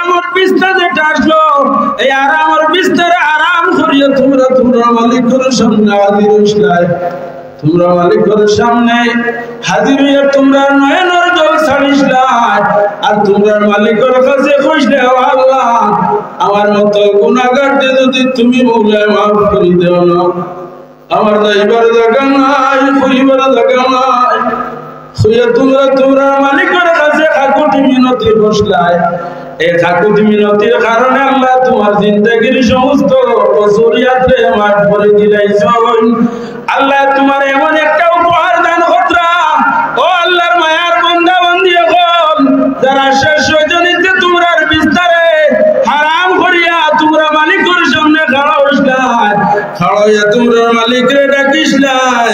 আরামের বিস্তার যেটা আসলো এই আরামের বিস্তারে আরাম করিয়া তোমরা মালিকের সামনে হাজির হইছলাই তোমরা মালিকের সামনে হাজির হইয়া তোমরা নয়নের জল ছাড়িসলাই আর তোমরা মালিকের কাছে কইলে আল্লাহ আমার মতো গুনাহগারকে যদি তুমি মৌলা মাফ করে দাও না আমার যাইবার জায়গা নাই কইবার জায়গা নাই হইয়া তোমরা মালিকের কাছে কাকুতি মিনতি বসলাই এই কাকুতি মিনতির কারণে আল্লাহ তোমার জিন্দেগির সমস্ত কসুরিয়াতে মাফ করে দিলাইছেন আল্লাহ তোমার এমন একটা উপহার দান করলাম ও আল্লাহর মায়ার বান্দা বান্দি হল যারা শেষ রজনীতে তোমরার বিস্তারে হারাম করিয়া তোমরা মালিকের সামনে খাড়া হইছলাই খাড়া হইয়া তোমরা মালিকরে ডাকিসলাই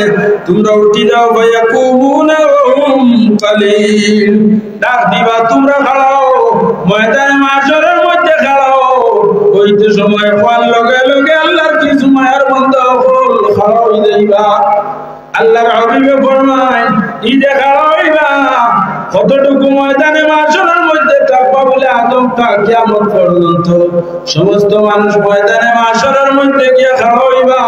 তোমরা উঠি দাও ভাইয়া কুবুনা কালিল ডাক দিবা তোমরা খাড়াও ময়দানে মাশরের মধ্যে খাড়াও ওইতে সময় পাওয়ার লগে লগে আল্লাহর কিছু মায়ার বান্দা হল খাড়া হই যাইবা আল্লাহর হাবিবে ফরমায় ঈদে খাড়া হইবা কতটুকু ময়দানে মাশরের মধ্যে থাকবা বলে আদম তা কিয়ামত পর্যন্ত সমস্ত মানুষ ময়দানে মাশরের মধ্যে গিয়ে খাড়া হইবা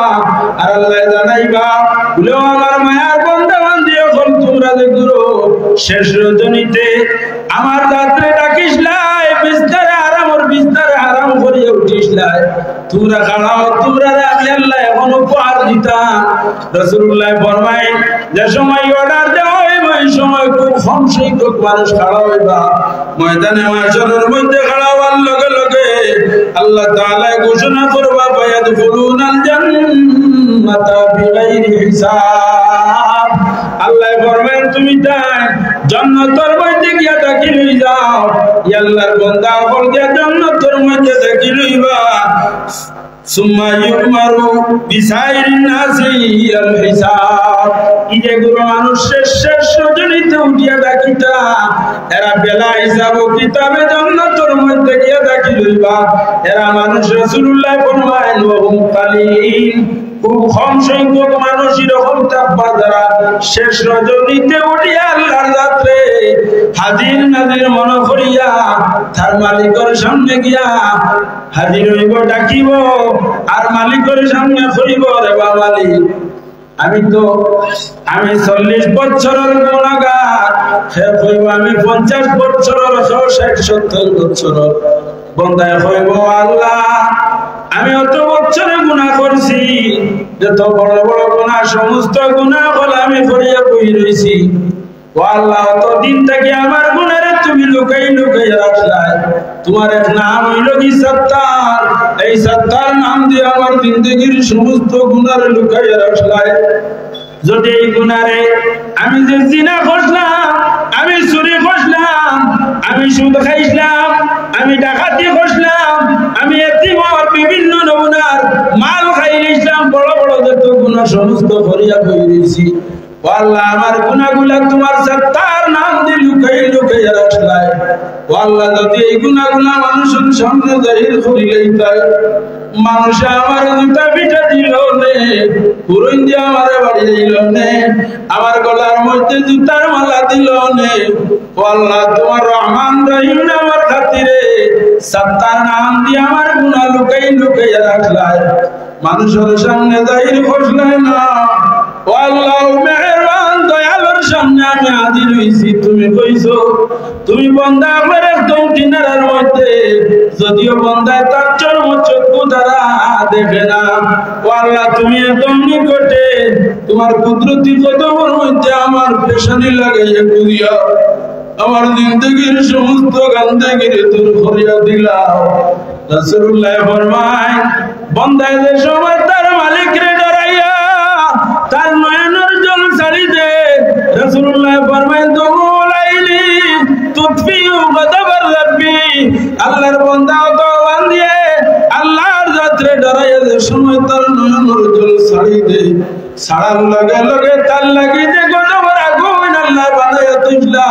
আর আল্লাহ জানাইবা বলে আমার মায়ার বান্দা বান্দি হল তোমরা দেখো শেষ রজনীতে আমার রাত্রে ডাকিসলাই বিস্তারে আরাম করিয়া উঠিসলাই তোমরা খাড়াও তোমরা আমি আল্লাহ এখন উপহার দিতাম রাসূলুল্লাহ ফরমায় যে সময় অর্ডার দেওয়া হইবে ওই সময় খুব কম সংখ্যক মানুষ খাড়া হইবা ময়দানে মাশরের মধ্যে খাড়া হওয়ার লগে লগে আল্লাহ তাআলা ঘোষণা করবা ফায়াদখুলুনাল জান্নাতা বিগাইরি হিসাব আল্লাহ ফরমায় তুমি তাই জান্নাতের মধ্যে গিয়া দাখিল হই যাও আল্লাহর বান্দা হল গিয়া জান্নাতের মধ্যে দাখিল হইবা সুম্মা ইউমারু বিসাইরিন নাসি আল হিসাব ইয়ে গুরু মানুষ শেষ রজনীতে উঠিয়া ডাকিতা এরা বেলা হিসাব কিতাবে জান্নাতের মধ্যে গিয়া দাখিল হইবা এরা মানুষ রাসূলুল্লাহ ফরমায়েন ওহুম কালিল খুব কম সংখ্যক মানুষ এরকম থাকবা যারা শেষ রজনীতে উঠিয়া আল্লাহর রাত্রে হাজির নাজির মনে করিয়া তার মালিকের সামনে গিয়া হাজির হইব ডাকিব আর মালিকের সামনে কইব রে বাবা মালিক আমি 40 বছরের গুনাহগার সে কইব আমি 50 বছরের 60-70 বছরের বান্দায় কইব আল্লাহ আমি অত বছরে গুনাহ করছি যত বড় বড় গুনাহ সমস্ত গুনাহ হল আমি করিয়া বই রইছি ও আল্লাহ অত দিন থেকে আমার গুনাহরে তুমি লুকাই রাখলাই তোমার এক নাম হইল কি সত্তার এই সত্তার নাম দিয়ে আমার জিন্দেগির সমস্ত গুনাহরে লুকাই রাখলাই যদি এই গুনাহরে আমি যে জিনা করলাম আমি চুরি করলাম আমি সুদ খাইছিলাম আমি ডাকাতি করলাম আমি এতিমর বিভিন্ন নমুনার মাল খাইছিলাম বড় বড় যত গুনাহ সমস্ত করিয়া বইরেছি ও আল্লাহ আমার গুনাহগুলা তোমার সত্তার নাম দিয়ে লুকাই রাখলাই ও আল্লাহ যদি এই গুনাহগুলা মানুষের সামনে জাহির করিলেই তাই মানুষ আমার জুতা পিঠা দিল নে পুরুন দিয়ে আমার বাড়ি দিল নে আমার গলার মধ্যে জুতার মালা দিল নে ও আল্লাহ তোমার রহমান রহিম আমার খাতিরে সত্তার নাম দিয়ে আমার গুনাহ লুকাই রাখলাই মানুষের সামনে জাহির করলাই না ও আল্লাহ মেহেরবান দয়ালুর সামনে আমি হাজির হইছি তুমি কইছো তুমি বান্দা আমার একদম কিনারার মধ্যে যদিও বান্দা তার চক্ষু দ্বারা দেখে না ও আল্লাহ তুমি একদম নিকটে তোমার কুদরতি কদমের মধ্যে আমার পেশানি লাগাইয়া দিয়া আমার জিন্দেগির সমস্ত গান্দেগিরে দূর করিয়া দিলাম রাসূলুল্লাহ ফরমায় বান্দায় যে সময় তার মালিকরে ডরাইয়া তার নয়নের জল ছাড়ি দে রাসূলুল্লাহ ফরমায় দুলাইলি তুতফিউ গদবার রাব্বি আল্লাহর বান্দা তো বান্দিয়ে আল্লাহর যাত্রে ডরাইয়া যে সময় তার নয়নের জল ছাড়ি দে ছাড়ার লগে লগে তার লাগি যে গদবার আগুন আল্লাহ বানায়া তুইলা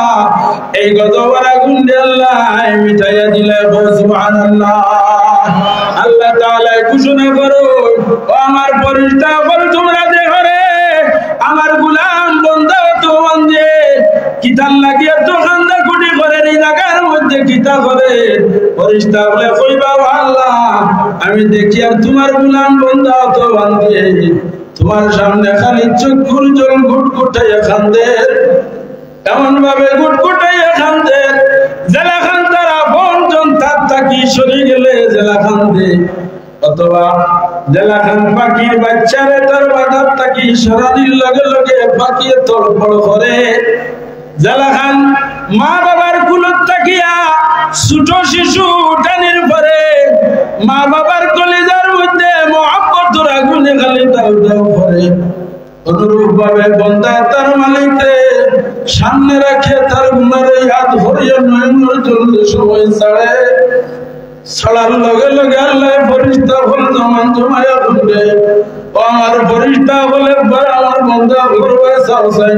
এই গদবার আগুন দিয়ে আল্লাহ মিটাইয়া দিলে সুবহানাল্লাহ আল্লাহ তাআলা ঘোষণা করো ও আমার ফেরেশতা বল তোমরা দেখো রে আমার গোলাম বান্দা তো বান্দে কিতাল লাগিয়া তো খান্দা কুটি করে এই জায়গার মধ্যে যে কিতা করে ফেরেশতা বলে কইবা আল্লাহ আমি দেখি আর তোমার গোলাম বান্দা তো বান্দে তোমার সামনে খালি চক্ষুর জল গুটগুটাইয়া কান্দে এমন ভাবে গুটগুটাইয়া কান্দে জেলা খান তারা বনজন তার তাকি সরে গেলে জেলা কান্দে অথবা জেলা খান পাখির বাচ্চারে তার বাধার তাকি সরানির লগে লগে পাখি তড়ফড় করে জেলা খান মা বাবার কুলত তাকিয়া ছোট শিশু টানির পরে মা বাবার কলিজার মধ্যে মহব্বতের আগুনে খালি দাউ দাউ করে অনুরূপ ভাবে বান্দা তার মালিককে সামনে রাখে তার গুনার ইয়াদ ভরিয়া নয়নের জলে সময় ছাড়ে ছাড়ার লগে লগে আল্লাহ ফেরেশতা বল জমান জমায়া বলবে ও আমার ফেরেশতা বলে আমার বান্দা করবে সাউসাই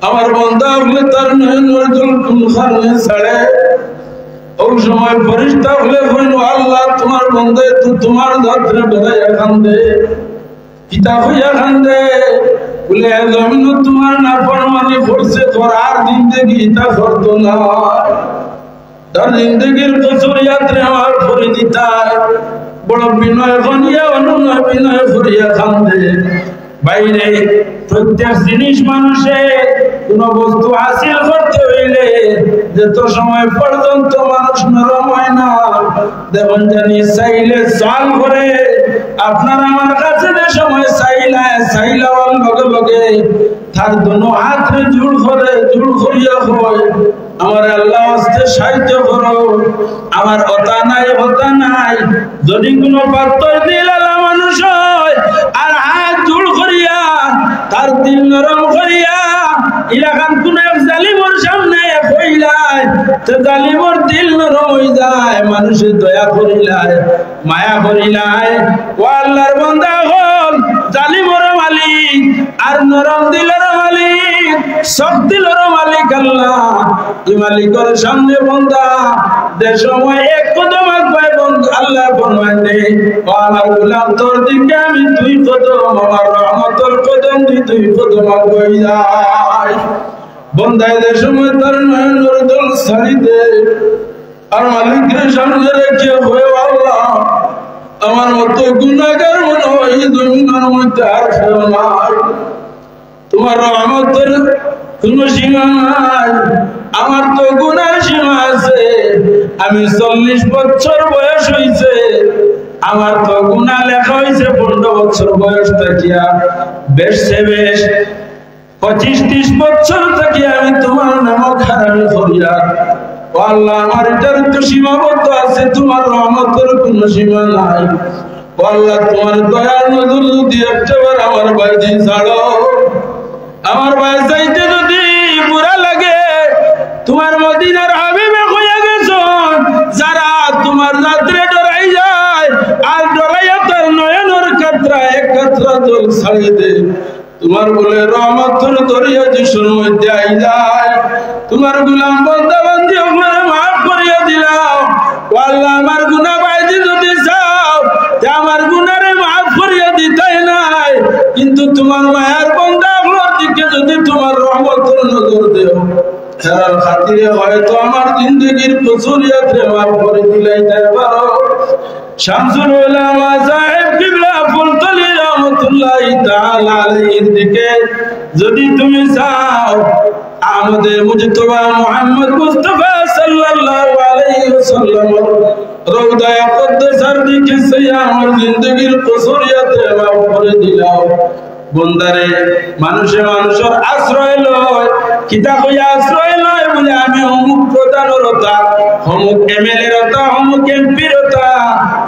আমার বান্দা বলে তার নয়নের জল কোন কারণে ছাড়ে ওই সময় ফেরেশতা বলে আল্লাহ তোমার বান্দা তো তোমার ধরে বেড়াইয়া কান্দে কিতা হইয়া কান্দে বলে জমিন তোমার নাফরমানি করছে তোর আর জিন্দেগি ইতা করতো না তার জিন্দেগির কসুরিয়াতরে আমার করে দিতা বড় বিনয় করিয়া অনুনয় বিনয় করিয়া কান্দে বাইরে প্রত্যেক জিনিস মানুষে কোন বস্তু হাসিল করতে হইলে যত সময় পর্যন্ত মানুষ নরম হয় না দেখুন জানি চাইলে চাল করে আপনার আমার কাছে যে সময় চাইলাওয়ার লগে লগে তার দুনো হাতে জুড় করে জুড় করিয়া হয় আমার আল্লাহ হস্তে সাহায্য করো আমার হতা নাই যদি কোনো পাত্র দিল মানুষ হয় আর হাত জুড় করিয়া তার দিল নরম করিয়া ইলাকান কোন এক জালিমর সামনে কইলায় তো জালিমর দিল নরম হয়ে যায় মানুষের দয়া করিলায় মায়া করিলায় ও আল্লাহর বান্দা হল জালিমর মালিক আর নরম দিলের মালিক সব দিলের মালিক আল্লাহ এই মালিকের সামনে বান্দা যে সময় এক কদম আগবায় বন্ধু আল্লাহ ফরমান দে ও আমার গোলাম তোর দিকে আমি দুই কদম আমার রহমতের কদম দুই কদম আগবাই যায় বন্দায় যে সময় তার নয়নের জল ছাড়ি দে আর মালিকের সামনে রেখে হয়ে আল্লাহ আমার মতো গুনাহগার মনে হয় জমিনের মধ্যে আর কেউ নাই তোমার রহমতের কোন সীমা নাই আমার তো গুনার সীমা আছে আমি 40 বছর বয়স হইছে আমার তো গুনাহ লেখা হইছে 15 বছর বয়স থাকিয়া বেশ 25-30 বছর থেকে আমি তোমার নাম খারাপি করিয়া ও আল্লাহ আমার এটার তো সীমাবদ্ধ আছে তোমার রহমতের কোনো সীমা নাই ও আল্লাহ তোমার দয়ার নজর যদি একবার আমার বাইজি ছাড়ো আমার ভাই চাইতে যদি বুড়া লাগে তোমার মদিনার হাবিবে হইয়া গেছো যারা তোমার রাত্রে ডরাই যায় আর ডরাইয়া তার নয়নের কাতরা এক কাতরা জল ছাড়িয়ে দে তোমার বলে রহমতের দরিয়া যিশুর মধ্যে আই যায় তোমার গোলাম বান্দা বান্দি আমার মাফ করিয়া দিলাও আল্লাহ আমার গুনাহ বাইদি যদি চাও যে আমার গুনাহরে মাফ করিয়া দিতাই নাই কিন্তু তোমার মায়ের বান্দাগুলোর দিকে যদি তোমার রহমতের নজর দেও তার খাতিরে হয়তো আমার জিন্দেগির কসুরিয়াতরে মাফ করে দিলাইতে পারো শামসুল উলামা সাহেব কিবলা ফুলতলি রহমাতুল্লাহ তাআলা আলাইহির দিকে যদি তুমি চাও আমাদের মুজতবা মুহাম্মদ মুস্তাফা সাল্লাল্লাহু আলাইহি ওয়াসাল্লাম রওজা আকদ্দাসার দিকে সেই আমার জিন্দেগির কসুরিয়াতরে মাফ করে দিলাও বন্দারে মানুষের আশ্রয় লয় কিতা কইয়া আশ্রয় লয় বলে আমি অমুক প্রধানরতা অমুক এমএলএ রতা অমুক এমপি রতা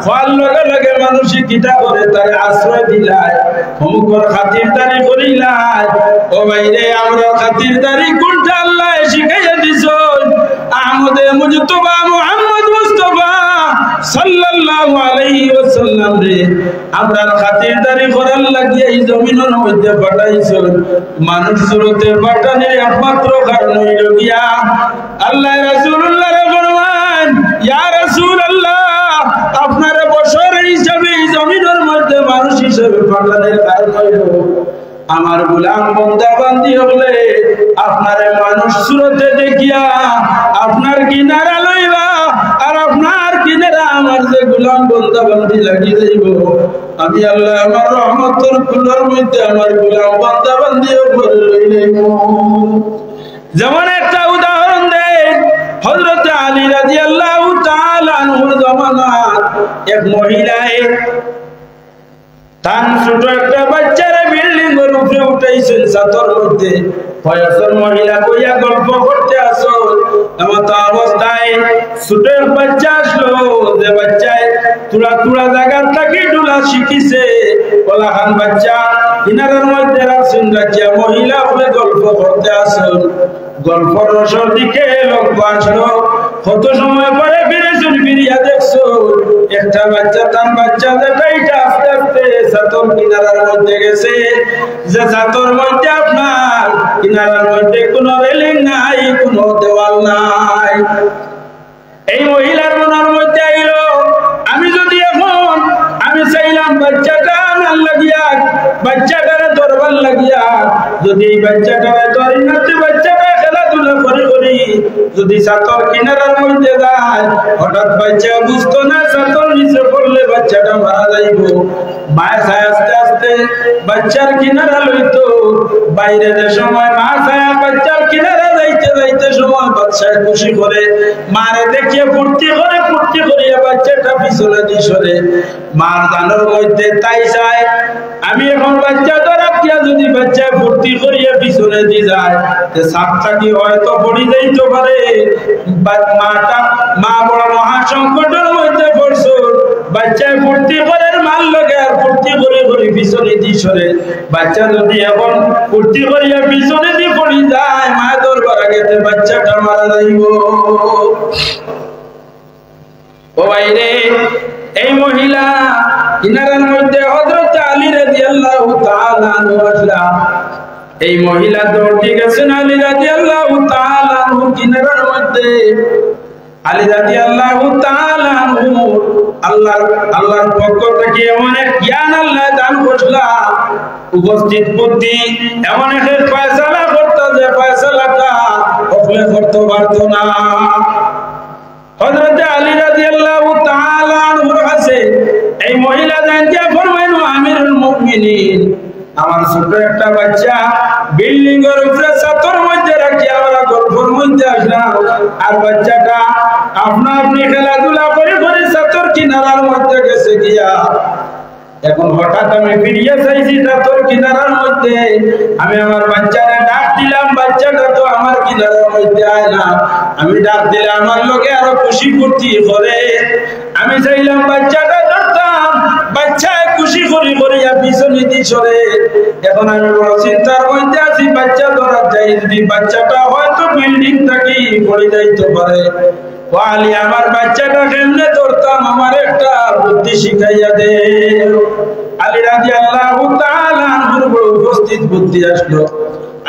হওয়ার লগে লগে মানুষে কিতা করে তার আশ্রয় দিলায় অমুকর খাতিরদারি করিলায় ও ভাইরে আমরা খাতিরদারি কোনটা আল্লাহ শিখাইয়া দিছ আহমদে মুজতবা মুহাম্মদ মুস্তাফা সাল্লাল্লাহু আলাইহি ওয়াসাল্লাম রে আমরা খাতিরদারি করার লাগিয়ে এই জমিনের মধ্যে পাঠাইছো মানুষ সুরতে পাঠানোর একমাত্র কারণ হইল গিয়া আল্লাহ রাসূলুল্লাহ রে ফরমান ইয়া রাসূলুল্লাহ আপনার বশর হিসাবে এই জমিনের মধ্যে মানুষ হিসেবে পাঠানোর কারণ হইল আমার গোলাম বান্দা বান্দি হলে আপনারে মানুষ সুরতে দেখিয়া আপনার কিনারা লইব কিনারা আমার যে গোলাম বান্দা বান্দি লাগি যাইব আমি আল্লাহ আমার রহমতের ফুলের মধ্যে আমার গোলাম বান্দা বান্দিও ভরে লইলাম। যেমন একটা উদাহরণ দেয় হযরত আলী রাদিয়াল্লাহু তাআলা আনহুর জামানাত এক মহিলায় তার ছোট একটা বাচ্চারে বিল্ডিং এর উপরে উঠাইছেন ছাদের মধ্যে। বয়সের মহিলা কইয়া গল্প করতে আসো এমত অবস্থায় ছোট বাচ্চা আসলো, যে বাচ্চায় তুলা তুলা জায়গা থেকে ডুলা শিখিছে ওলাখান বাচ্চা কিনারের মধ্যে রাখছেন রাখিয়া মহিলা বলে গল্প করতে আসুন। গল্পর রসর দিকে লক্ষ্য আসলো, কত সময় পরে ফিরেছুন, ফিরিয়া দেখছো একটা বাচ্চা তার বাচ্চা যেটাইটা আস্তে আস্তে ছাতর কিনারার মধ্যে গেছে। যে ছাতর মধ্যে আপনার কিনারার মধ্যে কোনো রেলিং নাই, কোনো দেওয়াল নাই। এই মহিলার মনের মধ্যে আইলো আমি যদি এখন আমি চাইলাম বাচ্চাটা আনার লাগিয়া বাচ্চাটারে ধরবার লাগিয়া যদি এই বাচ্চাটারে ধরি না বাচ্চাটা খেলাধুলা করে করি যদি ছাতর কিনারার মধ্যে যায় হঠাৎ বাচ্চা বুঝতো না ছাতর নিচে পড়লে বাচ্চাটা মারা যাইব। মায় ছায় আস্তে আস্তে বাচ্চার কিনারা লইতো, বাইরে যে সময় মা ছায়া বাচ্চার কিনারা যাইতে যাইতে সময় বাচ্চায় খুশি করে মারে দেখিয়ে ফুর্তি করে, ফুর্তি করিয়া বাচ্চাটা পিছনে দিয়ে সরে। মার দানোর মধ্যে তাই চায় আমি এখন বাচ্চা ধরাকিয়া যদি বাচ্চা ফুর্তি করিয়া পিছনে দিয়ে যায় সাপটা কি হয়তো পড়ি যাইতে পারে। মা বড় মহাসংকটের মধ্যে পড়ছো, বাচ্চায় ফুর্তি করে মাল লগে আর ফুর্তি করে করে পিছনে দিয়ে সরে। বাচ্চা যদি এখন ফুর্তি করিয়া পিছনে দিয়ে পড়ি যায় মা দরবার আগেতে বাচ্চাটা মারা যাইব। ও বাইরে এই মহিলা কিনারার মধ্যে হযরত আলী রাদিয়াল্লাহু তাআলা আনহু আসলা। এই মহিলা দৌড়তে গেছেন আলী রাদিয়াল্লাহু তাআলা আনহু কিনারার মধ্যে। আলী রাদিয়াল্লাহু তাআলা আনহু আল্লাহর পক্ষ থেকে এমন এক জ্ঞান আল্লাহ দান করলা, উপস্থিত বুদ্ধি এমন এক ফয়সালা করতো যে ফয়সালাটা ওপরে করতে পারতো না। হযরত আলী রাদিয়াল্লাহু তাআলা আনহুর কাছে এই মহিলা জানতে ফরমাইল আমিরুল মুমিনিন আমার ছোট একটা বাচ্চা বিল্ডিং এর উপরে ছাতর মধ্যে রাখি আমরা গল্পের মধ্যে আসলাম আর বাচ্চাটা আপনা আপনি খেলাধুলা করে করে ছাতর কিনারার মধ্যে গেছে গিয়া। এখন হঠাৎ আমি ফিরিয়ে চাইছি ছাতর কিনারার মধ্যে, আমি আমার বাচ্চারা ডাক দিলাম, বাচ্চাটা তো আমার কিনারার মধ্যে আয় না। আমি ডাক দিলে আমার লোকে আরো খুশি ফুর্তি করে। আমি চাইলাম বাচ্চাটা ধরতাম, বাচ্চায় খুশি করি করিয়া পিছনে দিয়ে সরে। এখন আমি বড় চিন্তার মধ্যে আছি বাচ্চা ধরার যাই যদি বাচ্চাটা হয়তো বিল্ডিং থাকি পড়ে যাইতে পারে। আলী আমার বাচ্চাটা কেমনে ধরতাম আমার একটা বুদ্ধি শিখাইয়া দে। আলী রাদিয়াল্লাহু তাআলা আনহুর বড় উপস্থিত বুদ্ধি আসলো।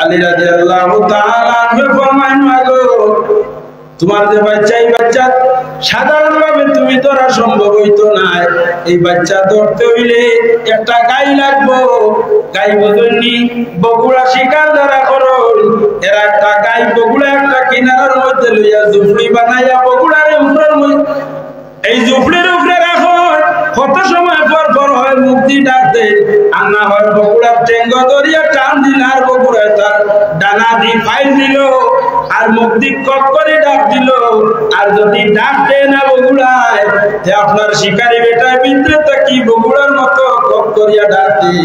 আলী রাদিয়াল্লাহু তাআলা আনহু ফরমাইল মাগো তোমার যে বাচ্চা এই বাচ্চা সাধারণভাবে তুমি ধরা সম্ভব হইতো না। এই বাচ্চা ধরতে হইলে একটা গাই লাগবো, গাই বদলনি বগুড়া শিকার যারা করো এরা একটা গাই বগুড়া একটা কিনারার মধ্যে লইয়া জুফড়ি বানাইয়া বগুড়ার উপরের মধ্যে এই জুফড়ির উপরে রাখো। কত সময় পর পর হয় মুক্তি ডাকতে আর না হয় বগুড়ার টেঙ্গ ধরিয়া টান দিল আর বগুড়ায় তার ডানা দিয়ে ফাইল দিল আর মুক্তি কক করে ডাক দিল। আর যদি ডাক দেয় না বগুড়ায় যে আপনার শিকারী বেটায় বিদ্রে থাকি বগুড়ার মতো কক করিয়া ডাক দি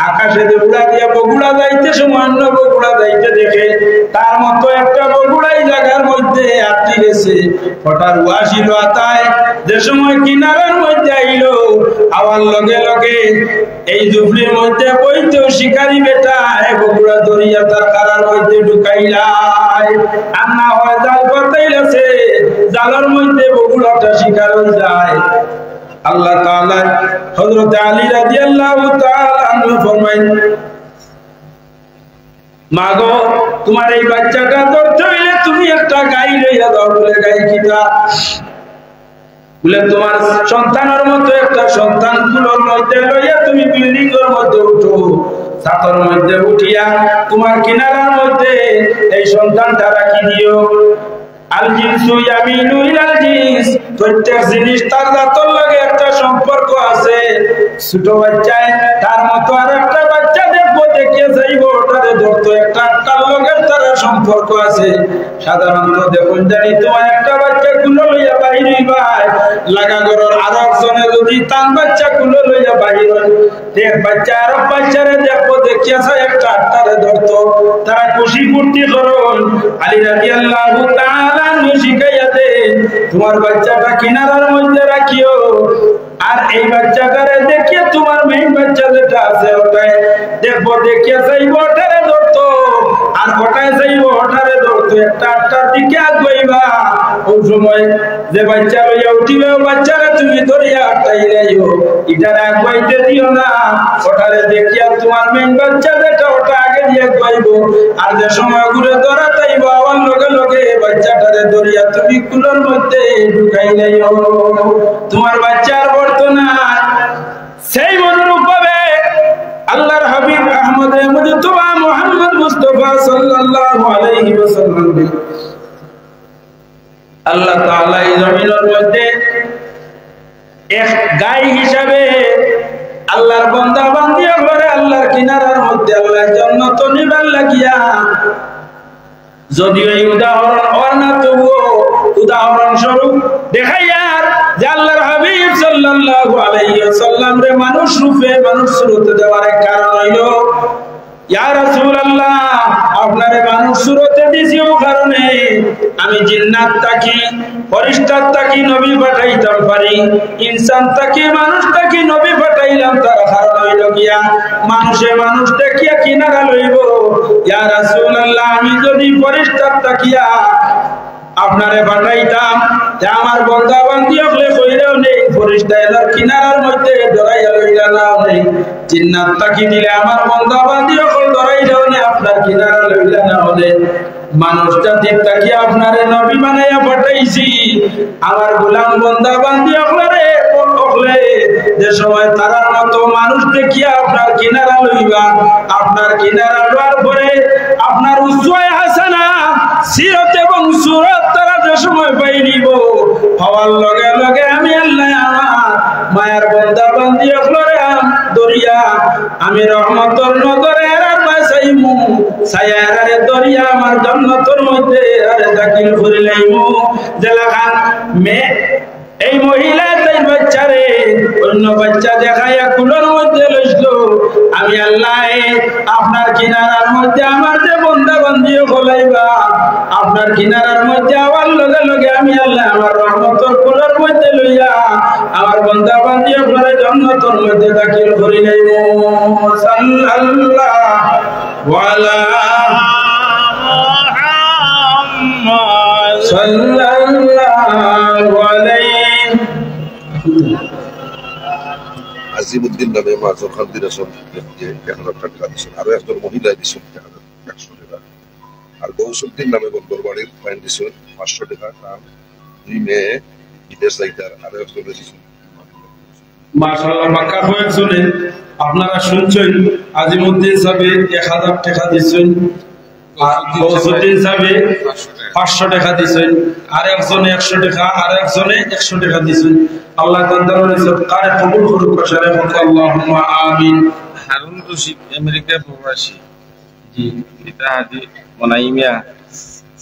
আকাশে উড়া দিয়া বগুড়া যাইতে সময় অন্য বগুড়া যাইতে দেখে তার মতো একটা বগুড়াই জায়গার মধ্যে আটকে গেছে। হঠাৎ আসিল আতায় যে সময় কিনারার মধ্যে আইলো আবার লগে লগে এই জুফলির মধ্যে বইতো শিকারী বেটা বগুড়া ধরিয়া তার কারার মধ্যে ঢুকাইলাই। আর না হয় জাল পাতাইলাছে জালের মধ্যে বগুড়াটা শিকার হয়ে যায়। আল্লাহ তাআলা হযরত আলী রাদিয়াল্লাহু তাআলা আনহু ফরমাইল মাগো তোমার এই বাচ্চাটা ধরতে হইলে তুমি একটা গাই লইয়া দাও। বলে গাই কিটা? বলে তোমার সন্তানের মতো একটা সন্তান কুলোর মধ্যে লইয়া তুমি বিল্ডিং এর মধ্যে উঠো, ছাতর মধ্যে উঠিয়া তোমার কিনারার মধ্যে এই সন্তানটা রাখি দিও। আল জিনসু ইয়ামিলু ইলাল জিনস, প্রত্যেক জিনিস তার জাতর লগে একটা সম্পর্ক আছে। ছোট বাচ্চায় তার মতো আর একটা বাচ্চা দেখবো, দেখিয়ে যাইব ওটারে ধরতো একটা তার লগে তার সম্পর্ক আছে। সাধারণত দেখুন জানি তোমার একটা বাচ্চা গুলো লইয়া বাহির ভাই লাগা গরর আর একজনে যদি তার বাচ্চা গুলো লইয়া বাহির দেখ বাচ্চা আর বাচ্চারে দেখবো, দেখিয়ে একটা আটটারে ধরতো, তারা খুশি ফুর্তি করুন। আলী রাদিয়াল্লাহু তাআলা শিখাইয়া দে তোমার বাচ্চাটা কিনারার মধ্যে রাখিও, আর এই বাচ্চাটারে দেখিয়ে তোমার মেইন বাচ্চা যেটা আছে ওটাই দেখবো, দেখিয়ে যাইব ওটারে ধরতো, আর ওটাই যাইব ওটারে ধরতো। একটা আটটার দিকে আগুয়াইবা, ওই সময় যে বাচ্চা লইয়া উঠিবে বাচ্চারে তুমি ধরিয়া আটটাই লাইও, এটারে আগুয়াইতে দিও না। ওটারে দেখিয়া তোমার মেইন বাচ্চা যেটা ওটা আগে দিয়ে আগুয়াইব, আর যে সময় ঘুরে ধরা তাইব আবার লগে লগে বাচ্চাটারে ধরিয়া তুমি কুলোর মধ্যে ঢুকাই লাইও। তোমার বাচ্চার বর্তমান সেই অনুরূপ ভাবে আল্লাহর হাবিব আহমদ মুজতবা মুহাম্মদ মুস্তাফা সাল্লাল্লাহু আলাইহি ওয়াসাল্লাম আল্লাহ তাআলা এই জমিনের মধ্যে এক গাই হিসাবে আল্লাহর বান্দা বান্দিয়া করে আল্লাহর কিনারার মধ্যে আল্লাহর জান্নাত নিবার লাগিয়া, যদিও এই উদাহরণ আর না তবুও উদাহরণ স্বরূপ দেখাইয়ার যে আল্লাহর হাবিব সাল্লাল্লাহু আলাইহি ওয়াসাল্লাম রে মানুষ রূপে মানুষ সুরতে দেওয়ার কারণ হইল, ইয়া রাসূলুল্লাহ আপনারে মানুষ সুরতে দিছিও কারণে আমি জিন্নাত তাকি ফেরেশতা তাকি নবী পাঠাইতাম পারি, ইনসান তাকি মানুষ তাকি নবী পাঠাইলাম, তার কারণ হইল গিয়া মানুষে মানুষ দেখিয়া কিনারা লইব। ইয়া রাসূলুল্লাহ আমি যদি ফেরেশতা তাকিয়া আপনারে পাঠাইতাম, যে আমার বান্দা বান্দি হলে কইলেও নেই ফেরেশতা এলার কিনারার মধ্যে ধরাইয়া লইলা নাও নেই, জিন্নাত তাকি দিলে আমার বান্দা বান্দি হল ধরাইলেও নেই আপনার কিনারা লইলা নাও নেই। মানুষ জাতির তাকিয়া আপনারে নবী বানাইয়া পাঠাইছি, আমার গোলাম বান্দা বান্দি হলে যে সময় তারার মতো মানুষ দেখিয়া আপনার কিনারা লইবা, আপনার কিনারা লওয়ার পরে আপনার উসওয়ায়ে হাসানা সিরত এবং সুরত তারা যে সময় পাই নিব, হওয়ার লগে লগে আমি আল্লাহ আমার মায়ার বান্দা বান্দি হলরে দরিয়া আমি রহমতের নজরে আর বাঁচাইমু, ছায়ারে দরিয়া আমার জান্নাতের মধ্যে আরে দাখিল করিলাইমু। জেলাখান মে এই মহিলা তাই বাচ্চারে অন্য বাচ্চা দেখাইয়া কুলোর মধ্যে লইলো, আমি আল্লাহ আপনার কিনারার মধ্যে আমার যে বান্দা বান্দি হলাইবা, আপনার কিনারার মধ্যে আবার লগে লগে আমি আল্লাহ আমার রহমতের কুলোর মধ্যে লইয়া আমার বান্দা বান্দি হলে জান্নাতের মধ্যে দাখিল করিলাইমু। সাল্লাল্লাহু আলা মুহাম্মদ সাল্লাল্লাহু আলাইহি আজিমউদ্দিন নামে মাজর খান দিয়েছেন 1000 টাকা দিয়েছেন, আরো একজন মহিলা দিয়েছেন 100 টাকা, আর গৌসুদ্দিন নামে বন্দরবাড়ির ফাইন দিয়েছেন 500 টাকা, তার 2 মেয়ে বিদেশ যাইতার আরো একজন দিয়েছেন। মাশাআল্লাহ মাক্কা হয়ে শুনে আপনারা শুনছেন আজিমউদ্দিন সাহেব 1000 টাকা দিয়েছেন, গৌসুদ্দিন সাহেব 500 টাকা দিয়েছেন, আর একজনে 100 টাকা, আর একজনে 100 টাকা দিয়েছেন। আল্লাহ তাআলার সদকারে কবুল করুক কশারে আল্লাহুম্মা আমিন। হারুন রশিদ আমেরিকা প্রবাসী, জি এটা হাজি মনাইমিয়া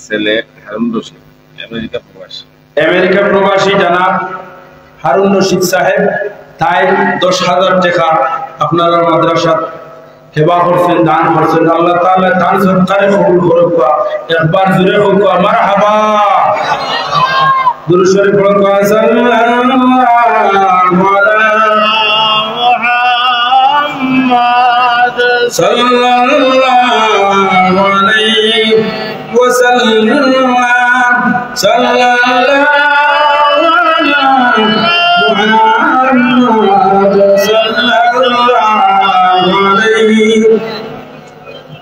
ছেলে হারুন রশিদ আমেরিকা প্রবাসী, আমেরিকা প্রবাসী জনাব হারুন রশিদ সাহেব তাই 10,000 টাকা আপনারা মাদ্রাসা হেবা করছেন, দান করছেন। আল্লাহ তাআলা দান সদকারে কবুল করুক। একবার জোরে হোক মারহাবা। দুরূদ শরীফ পড়ুন। সাল্লাল্লাহু আলা মুহাম্মদ সাল্লাল্লাহু আলাইহি ওয়াসাল্লাম। সাল্লাল্লাহু আলা মুহাম্মদ সাল্লাল্লাহু আলাইহি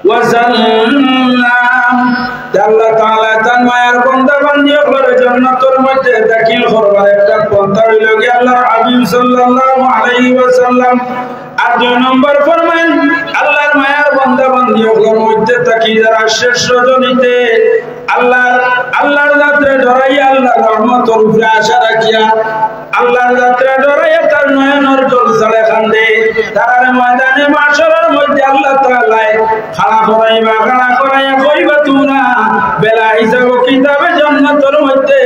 ওয়াসাল্লাম। আল্লাহ তাআলা তার মায়ের বান্দা বান্দি করে জান্নাতের মধ্যে দাখিল করবার একটা পন্থা হইল কি আল্লাহর হাবিব সাল্লাল্লাহু আলাইহি ওয়াসাল্লাম। আর 2 নম্বর ফরমান আল্লাহর মায়ের বান্দা বান্দি গুলোর মধ্যে থাকি যারা শেষ রজনীতে আল্লাহর যাত্রা ডরাইয়া আল্লাহর রহমতের উপরে আশা রাখিয়া আল্লাহর যাত্রা ডরাইয়া তার নয়নের জল ছাড়ে কান্দে তার ময়দানে মাশরের মধ্যে আল্লাহ তাআলা খাড়া করাইয়া কইবা তোমরা বেলা হিসাব কিতাবে জান্নাতের মধ্যে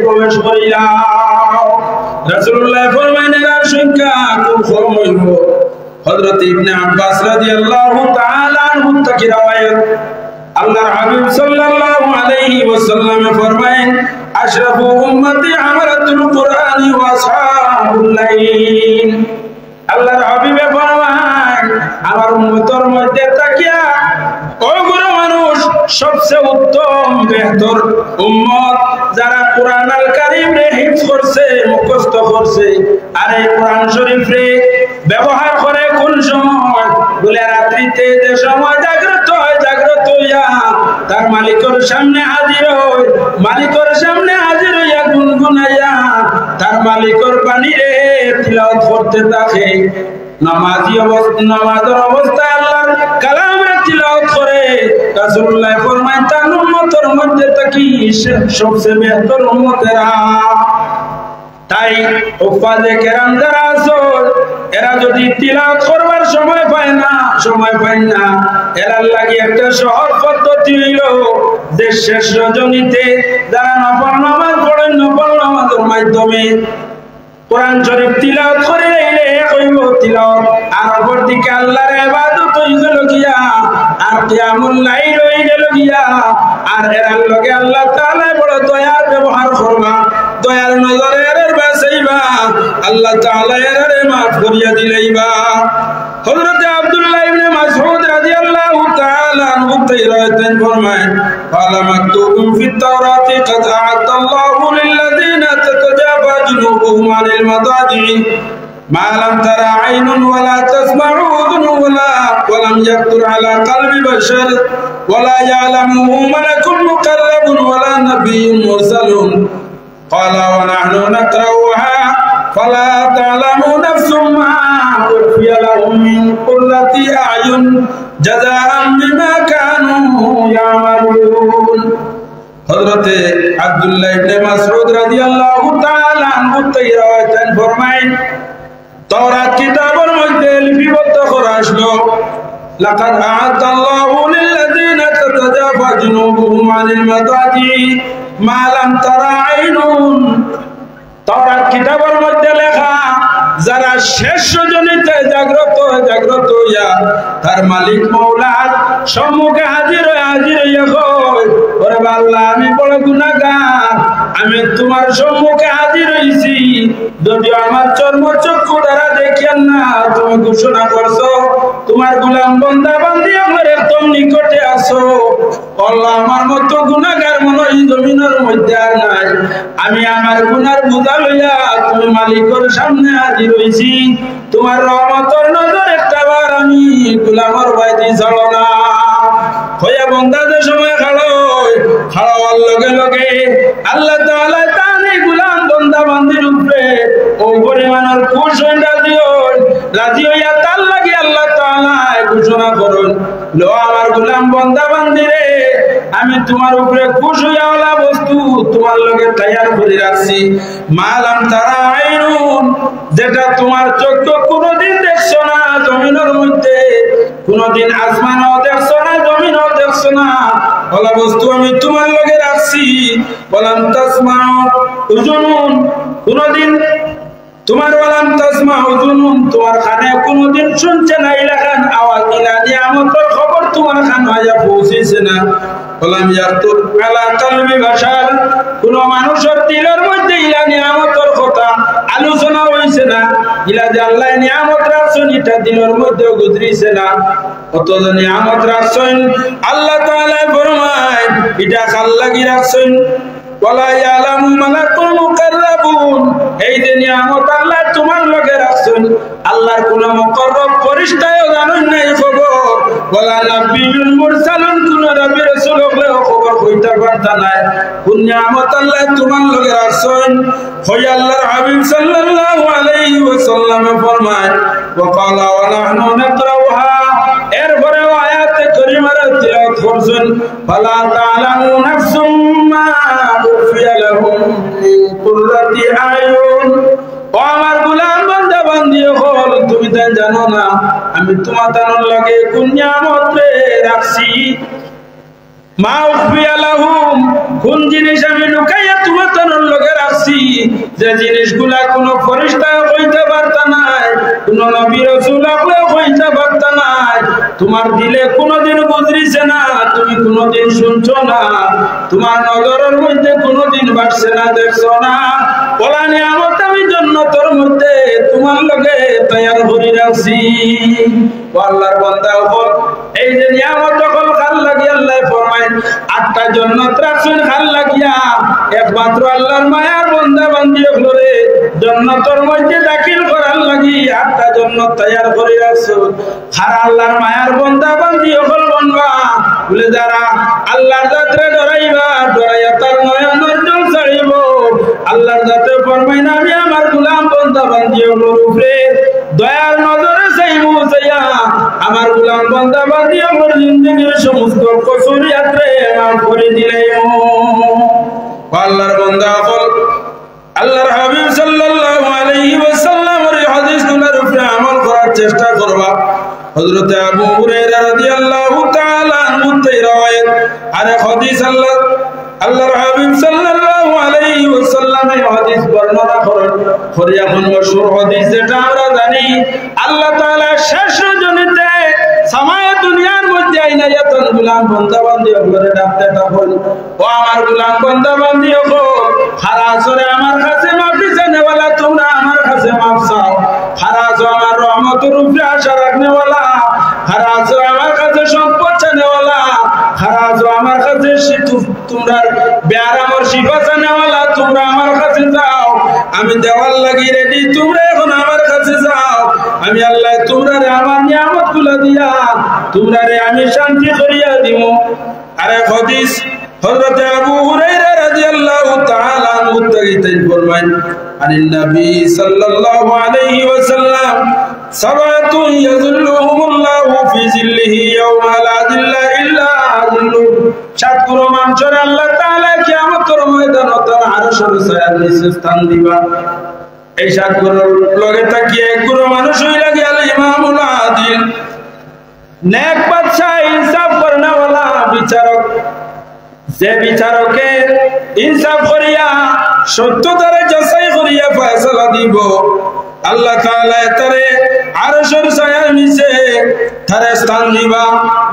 প্রবেশ করিলাও। রাসূলুল্লাহ ফরমাইলেন এর সংখ্যা খুব কম হইব। হযরত ইবনে আব্বাস রাদিয়াল্লাহু তাআলা আনহু থেকে রওয়ায়াত আল্লাহর হাবিব সাল্লাল্লাহু আলাইহি ওয়াসাল্লাম ফরমায়েন আশরাফু উম্মতি আমালাতুল কুরআনি ওয়া আসহাবুল লাইল। আল্লাহর হাবিবে ফরমায় আমার উম্মতের মধ্যে তাকিয়া ওগুলো মানুষ সবচেয়ে উত্তম বেহতর উম্মত যারা কোরআন আল কারীম রে হিফজ করছে মুখস্থ করছে আর এই কোরআন শরীফ রে ব্যবহার করে কোন সময় বলে রাত্রিতে যে সময় জাগ্রত হইয়া তার মালিকের সামনে হাজির হয় মালিকের সামনে হাজির হইয়া গুনগুনাইয়া তার মালিকের বাণী রে তিলাওয়াত করতে থাকে। নামাজের অবস্থায় আল্লাহর কালাম রে তিলাওয়াত করে। রাসূলুল্লাহ ফরমায় তার উম্মতের মধ্যে থাকি সবচেয়ে বেহতর উম্মতেরা। তাই উফাজে কেরাম যারা আছে এরা যদি তিলাওয়াত করবার সময় পায় না এরার লাগি একটা সহজ পদ্ধতি হইল যে শেষ রজনীতে যারা নফল নামাজ পড়েন নফল নামাজের মাধ্যমে কোরআন শরীফ তিলাওয়াত করে এলে কইব তিলাওয়াত আর অপর দিকে আল্লাহর ইবাদত হই গেল গিয়া আর কিয়ামুল লাইল হই গেল গিয়া আর এরার লগে আল্লাহ তাআলা বড় দয়ার ব্যবহার করবা দয়ার নজরে এর বাঁচাইবা আল্লাহ তাআলা এর মাফ করিয়া দিলাইবা। হযরত আব্দুল্লাহ ইবনে মাসউদ রাদিয়াল্লাহু তাআলা আনহু তাইরাতেন ফরমায় ক্বালা মাকতুবুন ফিত তাওরাতি ক্বাদ আ'আদাল্লাহু লিল্লাযিনা তাতাজাফা জুনুবুহুম আনিল মাদাজি মা লাম তারা আইনুন ওয়ালা তাসমাউ উযুনুন ওয়ালাম ইয়াকতুর আলা কলবি বাশার ওয়ালা ইয়ালামুহু মালাকুন মুকাররাবুন ওয়ালা নাবিয়্যুন মুরসালুন ক্বালা ওয়া নাহনু নাকরাউহা ফালা তা'লামু নাফসুম মা উখফিয়া লাহুম মিন কুররাতি আ'য়ুন জাযাআন বিমা কানু ইয়ামালুন। হযরত আব্দুল্লাহ ইবনে মাসউদ রাদিয়াল্লাহু তাআলা আনহু তাইরাতেন ফরমায় তাওরাত কিতাবের মধ্যে লিপিবদ্ধ করা আসলো লাকাদ আ'আদাল্লাহু লিল্লাযিনা তাতাজাফা জুনুবুহুম আনিল মাদাজি মা লাম তারা আইনুন। তাওরাত কিতাবের মধ্যে লেখা যারা শেষ রজনীতে জাগ্রত হইয়া তার মালিক মওলার সম্মুখে হাজির হইয়া কয় ওরে আল্লাহ আমি বড় গুনাহগার আমি তোমার সম্মুখে হাজির হইছি যদিও আমার চর্মচক্ষু দ্বারা দেখিয়ান না তুমি ঘোষণা করছো তোমার গোলাম বান্দা বান্দি আমার একদম নিকটে আছো। আল্লাহ আমার মতো গুনাহগার মনে এই জমিনের মধ্যে আর নাই। আমি আমার গুনার বোঝা লইয়া তুমি মালিকের সামনে হাজির হইছি তোমার রহমতের নজর একটাবার আমি গোলামের বাইরে ছাড়ো না হইয়া বান্দা যে সময় খাড়াওয়ার লগে আল্লাহ তাআলা তার এই গোলাম বান্দা বান্দির উপরে ওই পরিমাণের খুশ রাজি হইয়া তার লাগে আল্লাহ তাআলা ঘোষণা করুন লো আমার গোলাম বান্দা বান্দিরে আমি তোমার উপরে খুশ হইয়া ওলা বস্তু তোমার লগে তৈয়ার করে রাখছি মালাম তারা আইনুন যেটা তোমার চোখ কোনোদিন দেখছো না জমিনের মধ্যে কোনোদিন আসমানও দেখছো না জমিনও দেখছো না ওলা বস্তু আমি তোমার লগে রাখছি বলাম তাসমাউ উযুনুন কোনোদিন তোমার ওয়ালাম তাসমাউ উযুনুন তোমার কানে কোনোদিন শুনছে না ইলাখান আওয়াজ ইলা নিয়ামতের খবর তোমার কানে আয়া পৌঁছেছে না ওয়ালাম ইয়াতুর আলা কলবি বাশার কোন মানুষের দিলের মধ্যে ইলা নিয়ামতের কথা আলোচনা হইছে না ইলা যে আল্লাহ নিয়ামত রাখছেন এটা দিলের মধ্যে গুজরিছে না কত নিয়ামত রাখছেন আল্লাহ তাআলা ফরমায় এটা কাল লাগি রাখছেন ওয়ালা ইয়ালামু মালাকুল মুকাররাবুন এই যে নিয়ামত আল্লাহ তোমার লগে রাখছেন আল্লাহর কোন মুকাররব ফেরেশতাও জানেন না এই খবর ওয়ালা নাবিয়্যুন মুরসালুন কোন নবী রাসূল হলেও খবর কইতে পারতা না কোন নিয়ামত আল্লাহ তোমার লগে রাখছেন হয় আল্লাহর হাবিব সাল্লাল্লাহু আলাইহি ওয়াসাল্লাম ফরমায় ওয়া ক্বালা ওয়া নাহনু নাকরাউহা এরপরে আয়াতে কারিমার তিলাওয়াত করছেন ফালা তাআলামু নাফসুম মা উফিয়া লাহুম মিন কুররাতি আয়ুন। ও আমার গোলাম বান্দা বান্দি হল, তুমি তাই জানো না আমি তোমাদের লাগে কোন নিয়ামত রাখছি। মা উফিয়া লাহুম, কোন জিনিস আমি লুকাইয়া তোমাদের লগে রাখছি, যে জিনিসগুলা কোন ফেরেশতা কইতে পারতা নাই, কোন নবী রাসূল কইতে পারতা নাই। তোমার দিলে কোনদিন বুঝরিছে না, তুমি কোনদিন শুনছো না, তোমার নজরের মধ্যে কোনদিন বাড়ছে না, দেখছো না। ওলা নিয়ামত আমি জান্নাতের মধ্যে তোমার লগে তৈয়ার করে রাখছি। ও আল্লাহর বান্দা হল, এই যে নিয়ামত যখন খাল লাগিয়া আল্লাহ ফরমায় 8টা জান্নাত রাখছেন খাল লাগিয়া, একমাত্র আল্লাহর মায়ার বান্দা বান্দি হলরে জান্নাতের মধ্যে দাখিল করার লাগি 8টা জান্নাত তৈয়ার করে রাখছেন। আর আল্লাহর মায়ার বান্দা বান্দি হল বনবা বলে যারা আল্লাহর জাতরে ডরাইবা, ডরাইয়া তার নয়নের জল ছাড়িব। আল্লাহর জাতে ফরমায় না আমি আমার গোলাম বান্দা বান্দি হলর উপরে দয়ার নজরে চাইবো, চাইয়া আমার গোলাম বান্দা বান্দি হলর জিন্দেগীর সমস্ত কসুরিয়াতরে মাফ করে দিলাম। আল্লাহর বান্দা হল, আল্লাহর হাবিব সাল্লাল্লাহু আলাইহি ওয়াসাল্লামের হাদিসগুলোর উপরে আমল করার চেষ্টা করবা। হযরত আবু হুরায়রা রাদিয়াল্লাহু তাআলা আনহু থেকে রওয়ায়াত, আর হাদিস আল্লাহর হাবিব সাল্লাল্লাহু আলাইহি ওয়াসাল্লামের হাদিস বর্ণনা করেন। করিয়া মশহুর হাদিস যেটা আমরা জানি, আল্লাহ তাআলা শেষ রজনীতে সামায়ে দুনিয়ার মধ্যে আইনা যতন গোলাম বান্দা বান্দি ওগুলোরে ডাকতে তখন, ও আমার গোলাম বান্দা বান্দি ওগো, খারাজরে আমার কাছে মাফি চানেওয়ালা, তোমরা আমার কাছে মাফ চাও। খারাজো আমার রহমতের উপরে আশা রাখনেওয়ালা, খারাজো আমার কাছে সম্পদ চানেওয়ালা, খারাজো আমার কাছে তোমরা বেয়ারামর শিফা চানেওয়ালা, তোমরা আমার কাছে যাও। আমি দেওয়াল লাগি রেডি, তোমরা এখন আমার কাছে যাও। আমি আল্লাহ তোমরা রে আমার নিয়ামত গুলা দিয়া তোমরা রে আমি শান্তি করিয়া দিব। আরে হাদিস হযরত আবু হুরায়রা রাদিয়াল্লাহু তাআলা আনহু থেকে ফরমান, আনিন নবী সাল্লাল্লাহু আলাইহি ওয়াসাল্লাম সাবাতুন ইয়াযুল্লুহুমুল্লাহু ফি জিল্লিহি ইয়াওমা লা জিল্লা ইল্লা জিল্লু। সাত গুরু মানুষের আল্লাহ তাআলা কিয়ামতের ময়দানে তার আরশের ছায়ার নিচে স্থান দিবা। এই সাত গুরুর লগে তাকিয়ে এক গুরু মানুষ হইলা গেল ইমামুল আদিল, নেক বাদশা, ইনসাফ করনেওয়ালা বিচারক, যে বিচারকে ইনসাফ করিয়া সত্যতারে যাচাই করিয়া ফয়সালা দিব। আল্লাহ তাআলা তারে আরশের ছায়ার নিচে তারে স্থান দিবা।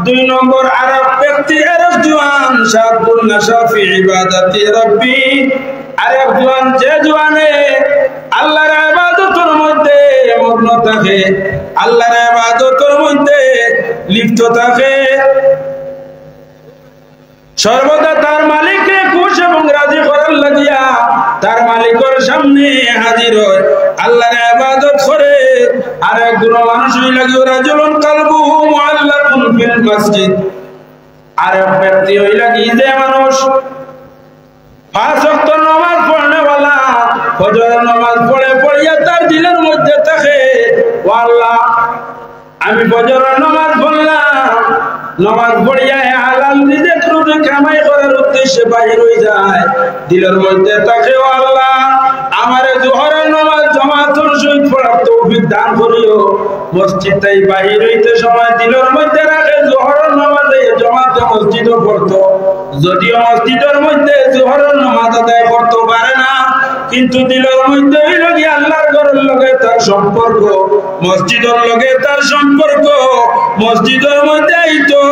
2 নম্বর আরব ব্যক্তি, আরব জওয়ান, শাবুন নাশা ফি ইবাদাতি রাব্বি। আরব জওয়ান, যে জওয়ানে আল্লাহর ইবাদতের মধ্যে মগ্ন থাকে, আল্লাহর ইবাদতের মধ্যে লিপ্ত থাকে, সর্বদা তার মালিককে খুশ এবং রাজি করার লাগিয়া তার মালিকের সামনে হাজির হয়, আল্লাহর ইবাদত করে। আর এক গুরু মানুষ হইলা রাজুলুন কলবুহু মুআল্লাকুন ফিল মসজিদ। আর এক ব্যক্তি হইলা কি, যে মানুষ 5 ওয়াক্ত নামাজ পড়নেওয়ালা, ফজরের নামাজ পড়িয়া তার দিলের মধ্যে থাকে, ও আল্লাহ আমি ফজরের নামাজ পড়লাম, নামাজ পড়িয়া হালাল রিজিক রুজি কামাই করার উদ্দেশ্যে বাইর হয়ে যায়, দিলের মধ্যে থাকে, ও আল্লাহ আমারে জোহরের নামাজ জামাতের সহিত পড়ার তৌফিক দান করিও। মসজিদে বাইর হইতে সময় দিলের মধ্যে রাখে জোহরের নামাজে জামাতে মসজিদও পড়তো, যদিও মসজিদের মধ্যে জোহরের নামাজ আদায় করতে পারে না, কিন্তু দিলের মধ্যে হইল কি আল্লাহর ঘরের লগে তার সম্পর্ক, মসজিদের লগে তার সম্পর্ক, মসজিদের মধ্যে আইতো।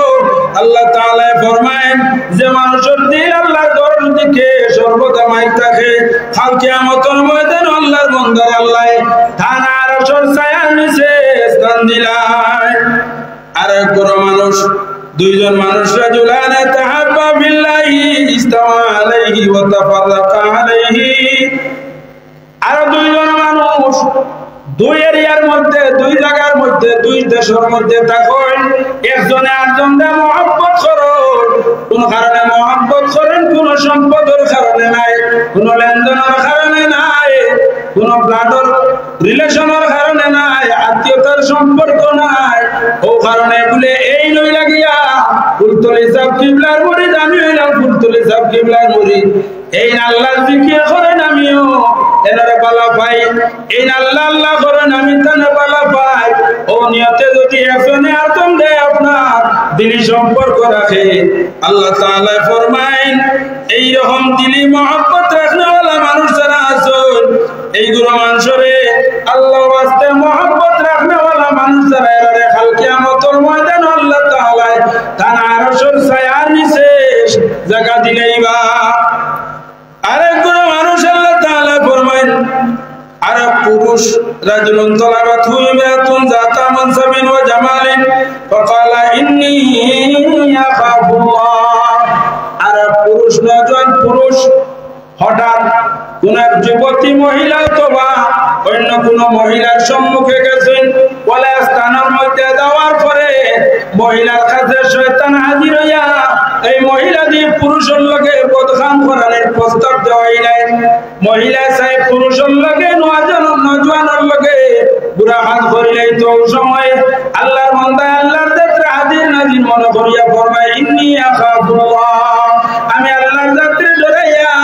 আল্লাহ তাআলা ফরমায়েন, যে মানুষের দিল আল্লাহর ঘরের দিকে সর্বদা মাইল থাকে, কাল কিয়ামতের ময়দানে আল্লাহর বান্দার আল্লাহ তার আরশের ছায়ার নিচে স্থান দিলায়। আর এক বড় মানুষ, 2 জন মানুষ, রাজুলানে তাহাব্বা বিল্লাহি ইস্তামা আলাইহি ওয়া তাফাররাকা আলাইহি। আর 2 জন মানুষ 2 এরিয়ার মধ্যে, 2 জায়গার মধ্যে, 2 দেশের মধ্যে থাকেন, একজনে আরেকজনকে মহব্বত করেন। কোন কারণে মহব্বত করেন? কোন সম্পদের কারণে নাই, কোন লেনদেনের কারণে নাই, কোন ব্লাডের রিলেশনের কারণে নাই, আত্মীয়তার সম্পর্ক নাই। ও কারণে বলে এই নই লাগিয়া ফুলতলি সাহেব কিবলার মুরিদ, আমি হইলাম ফুলতলি সাহেব কিবলার মুরিদ। এই আল্লাহর জিকির করেন আমিও এনারে বালা পাই, এই আল্লাহ আল্লাহ করেন আমি তানে বালা পাই। ও নিয়তে যদি একজনে আতম দেয় আপনার দিলি সম্পর্ক রাখে, আল্লাহ তাআলা ফরমায়েন এইরকম দিলি মহব্বত রাখনেওয়ালা মানুষ যারা আছেন, এইগুলো মানুষরে আল্লাহ ওয়াস্তে মহব্বত রাখনেওয়ালা মানুষ যারা এরারে কাল কিয়ামতের ময়দান আল্লাহ তাআলা তার আরশের ছায়ার নিচে জায়গা দিলেইবা। আরেকগুলো মানুষ আল্লাহ তাআলা ফরমায়েন আর পুরুষ রাজুলুন তালাবাতহু ইমরাতুন যাতা মানসাবিন ওয়া জামালিন ফাকালা ইন্নী আখাফুল্লাহ। আর পুরুষ নজওয়ান পুরুষ হঠাৎ কোন এক যুবতী মহিলা অথবা অন্য কোন মহিলার সম্মুখে গেছেন, বলে স্থানের মধ্যে যাওয়ার পরে মহিলার কাছে শয়তান হাজির হইয়া এই মহিলা দিয়ে পুরুষের লগে বদখাম করার প্রস্তাব দেওয়াইলেন। মহিলা চাই পুরুষের লগে নজওয়ানের লগে বুড়া হাত করিলেই তো সময় আল্লাহর বান্দা আল্লাহর যাত্রা হাজির নাজির মনে করিয়া ফরমায় ইন্নী আখাফুল্লাহ, আমি আল্লাহর যাত্রা ডরাইয়া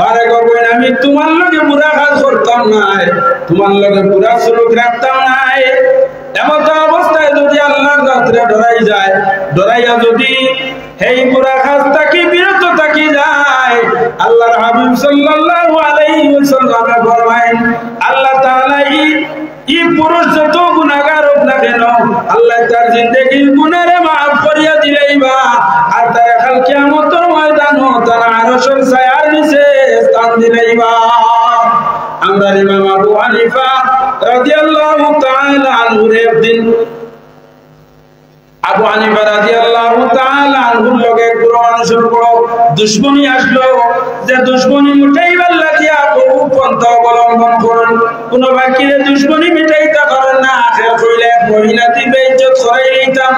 আরে গবেন আমি তোমার লগে বুড়া কাজ করতাম নাই, তোমার লগে বুড়া সুলুক রাখতাম নাই। এমত অবস্থায় যদি আল্লাহর যাত্রা ডরাই যায়, ডরাইয়া যদি এই বুড়া কাজ থাকি বিরত থাকি যায়, আল্লাহর হাবিব সাল্লাল্লাহু আলাইহি ওয়াসাল্লাম ফরমায়েন আল্লাহ তাআলা ই পুরুষ যত গুনাহগার হোক না কেন আল্লাহ তার জিন্দেগির গুনাহরে মাফ করিয়া দিলেইবা, আর তার কাল কিয়ামতের ময়দানে তার আরশের ছায়ার নিচে স্থান দিলেইবা। আমরা ইমাম আবু হানিফা রাদিয়াল্লাহু তাআলা আনহু একদিন আবু হানিফা রাদিয়াল্লাহু তাআলা আনহুর লগে পুরো মানুষের বড় দুশমনী আসলো, যে দুশমনী মিটাইবার লাগিয়া বহু পন্থা অবলম্বন করেন, কোন বাকিরে দুশমনী মিটাইতে পারেন না, আখের কইলে মহিলা দিবে ইজ্জত ছড়াই লইতাম।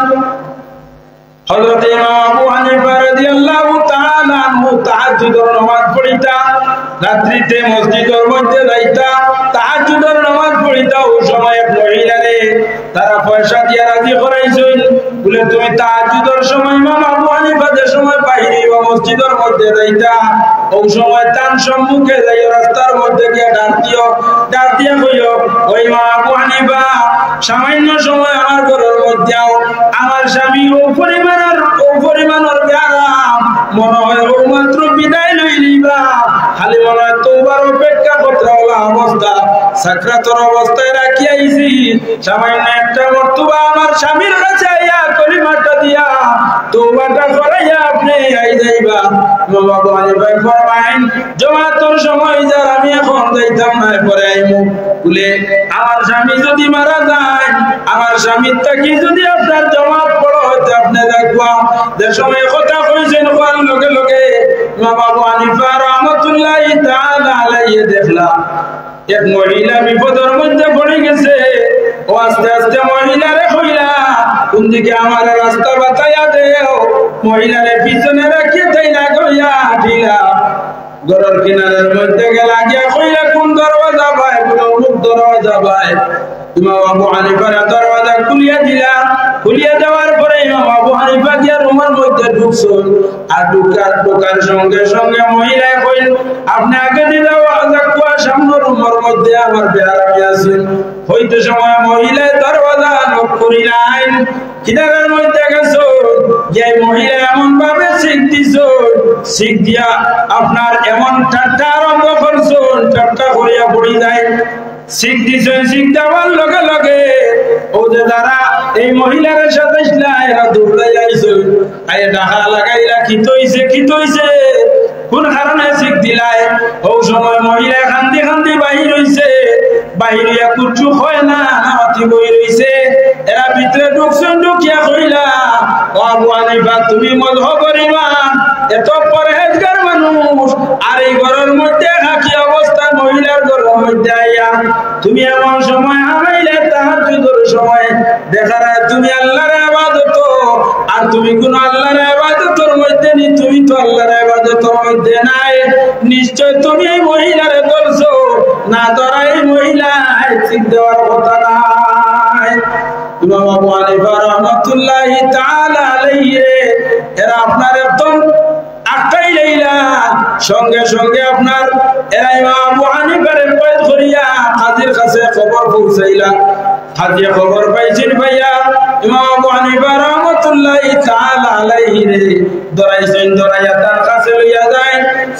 হযরত ইমাম আবু হানিফা রাদিয়াল্লাহু তাআলা আনহু তাহাজ্জুদের নামাজ পড়িতা, রাত্রিতে মসজিদের মধ্যে যাইতা তাহাজ্জুদের নামাজ পড়িতা। ওই সময় মহিলারে তারা পয়সা দিয়া রাজি করাইছেন, বলে তুমি তাহাজ্জুদের সময় ইমাম আবু হানিফা যে সময় বাইরে বা মসজিদের মধ্যে যাইতা, ওই সময় তার সম্মুখে যাই রাস্তার মধ্যে গিয়ে ডাক দিয়া কইও ওই ইমাম আবু হানিফা সামান্য সময় আমার ঘরের মধ্যে আমার স্বামী ও পরিমাণের ব্যারাম মনে হয় ও মাত্র বিদায় লইলিবা, খালি মনে হয় তোবার অপেক্ষা করতেওয়ালা অবস্থা সাকরাতের অবস্থায় রাখি আইছি, সামান্য একটা মর্তবা আমার স্বামীর কাছে আইয়া কলিমাটা দিয়া তোবাটা করাইয়া আপনি আই যাইবা। বাবা হানিফা ফরমায়েন জমাতের সময় যার আমি এখন যাইতাম না, পরে আইমু বলে আমার স্বামী যদি মারা যায়, আমার স্বামীর থাকি যদি আপনার জমাত পড়ো হইতে আপনি দেখবা যে সময় কথা কইছেন কোন লগে লগে বাবা হানিফা রাহমাতুল্লাহি তাআলা আলাইহি দেখলা এক মহিলা বিপদের মধ্যে পড়ে গেছে, ও আস্তে আস্তে মহিলারে কইলা কোন দিকে আমার রাস্তা বাতাইয়া দেও, মহিলারে পিছনে রাখিয়ে তাই না কইয়া দিলা ঘরের কিনারের মধ্যে গেলা গিয়া কইলা কোন দরওয়াজা ভাই, কোন অমুক দরওয়াজা ভাই। ইমাম আবু হানিফার দরওয়াজা খুলিয়া দিলা, খুলিয়া দেওয়ার পরে ইমাম আবু হানিফা গিয়া রুমের মধ্যে ঢুকছেন, আর ঢোকার সঙ্গে সঙ্গে মহিলায় কইল আপনি আগে দিলা কুয়া সামনে রুমের মধ্যে আমার বেহারামি আছেন। হইতে সময় মহিলায় দরওয়াজা লক করিলেন, কিনারের মধ্যে গেছো যে মহিলা এমন ভাবে শিখ দিছ, শিখ দিয়া আপনার এমন ঠাট্টা আরম্ভ করছেন, ঠাট্টা করিয়া পড়ি যায়। শিখ দিছেন, শিখ দেওয়ার লগে লগে ও যে যারা এই মহিলার সাথে এরা দৌড়াই আইছে, আইয়া ডাকা লাগাইলা কি তৈছে কোন কারণে শিখ দিলাই। ও সময় মহিলা কান্দি কান্দি বাহির হইছে, বাহিরিয়া কুচু হয় না নামাতি বই রইছে, এরা ভিতরে ঢুকছেন, ঢুকিয়া কইলা ও আবু হানিফা তুমি মজহব ইমাম এত পরহেজগার মানুষ, আর এই ঘরের মধ্যে থাকি অবস্থা মহিলার ঘরের মধ্যে আইয়া তুমি এমন সময় হারাইলে তাহাজ্জুদের সময় দেখা যায় তুমি আল্লাহর ইবাদত, আর তুমি কোন আল্লাহর ইবাদতের মধ্যে নি, তুমি তো আল্লাহর ইবাদতের মধ্যে নাই, নিশ্চয় তুমি এই মহিলারে ধরছো না, ধরা এই মহিলা ঠিক দেওয়ার কথা নাই। ইমাম আবু হানিফা রাহমাতুল্লাহি তাআলা আলাইহি এরা আপনার একদম আটকাই লাইলা সঙ্গে সঙ্গে আপনার এরা ইমাম আবু হানিফারে কয়েদ করিয়া কাজীর কাছে খবর পৌঁছাইলা। কাজী খবর পাইছেন ভাইয়া ইমাম আবু হানিফা রাহমাতুল্লাহি তাআলা আলাইহি রে দরাইছেন, দরাইয়া তার কাছে লইয়া যায়।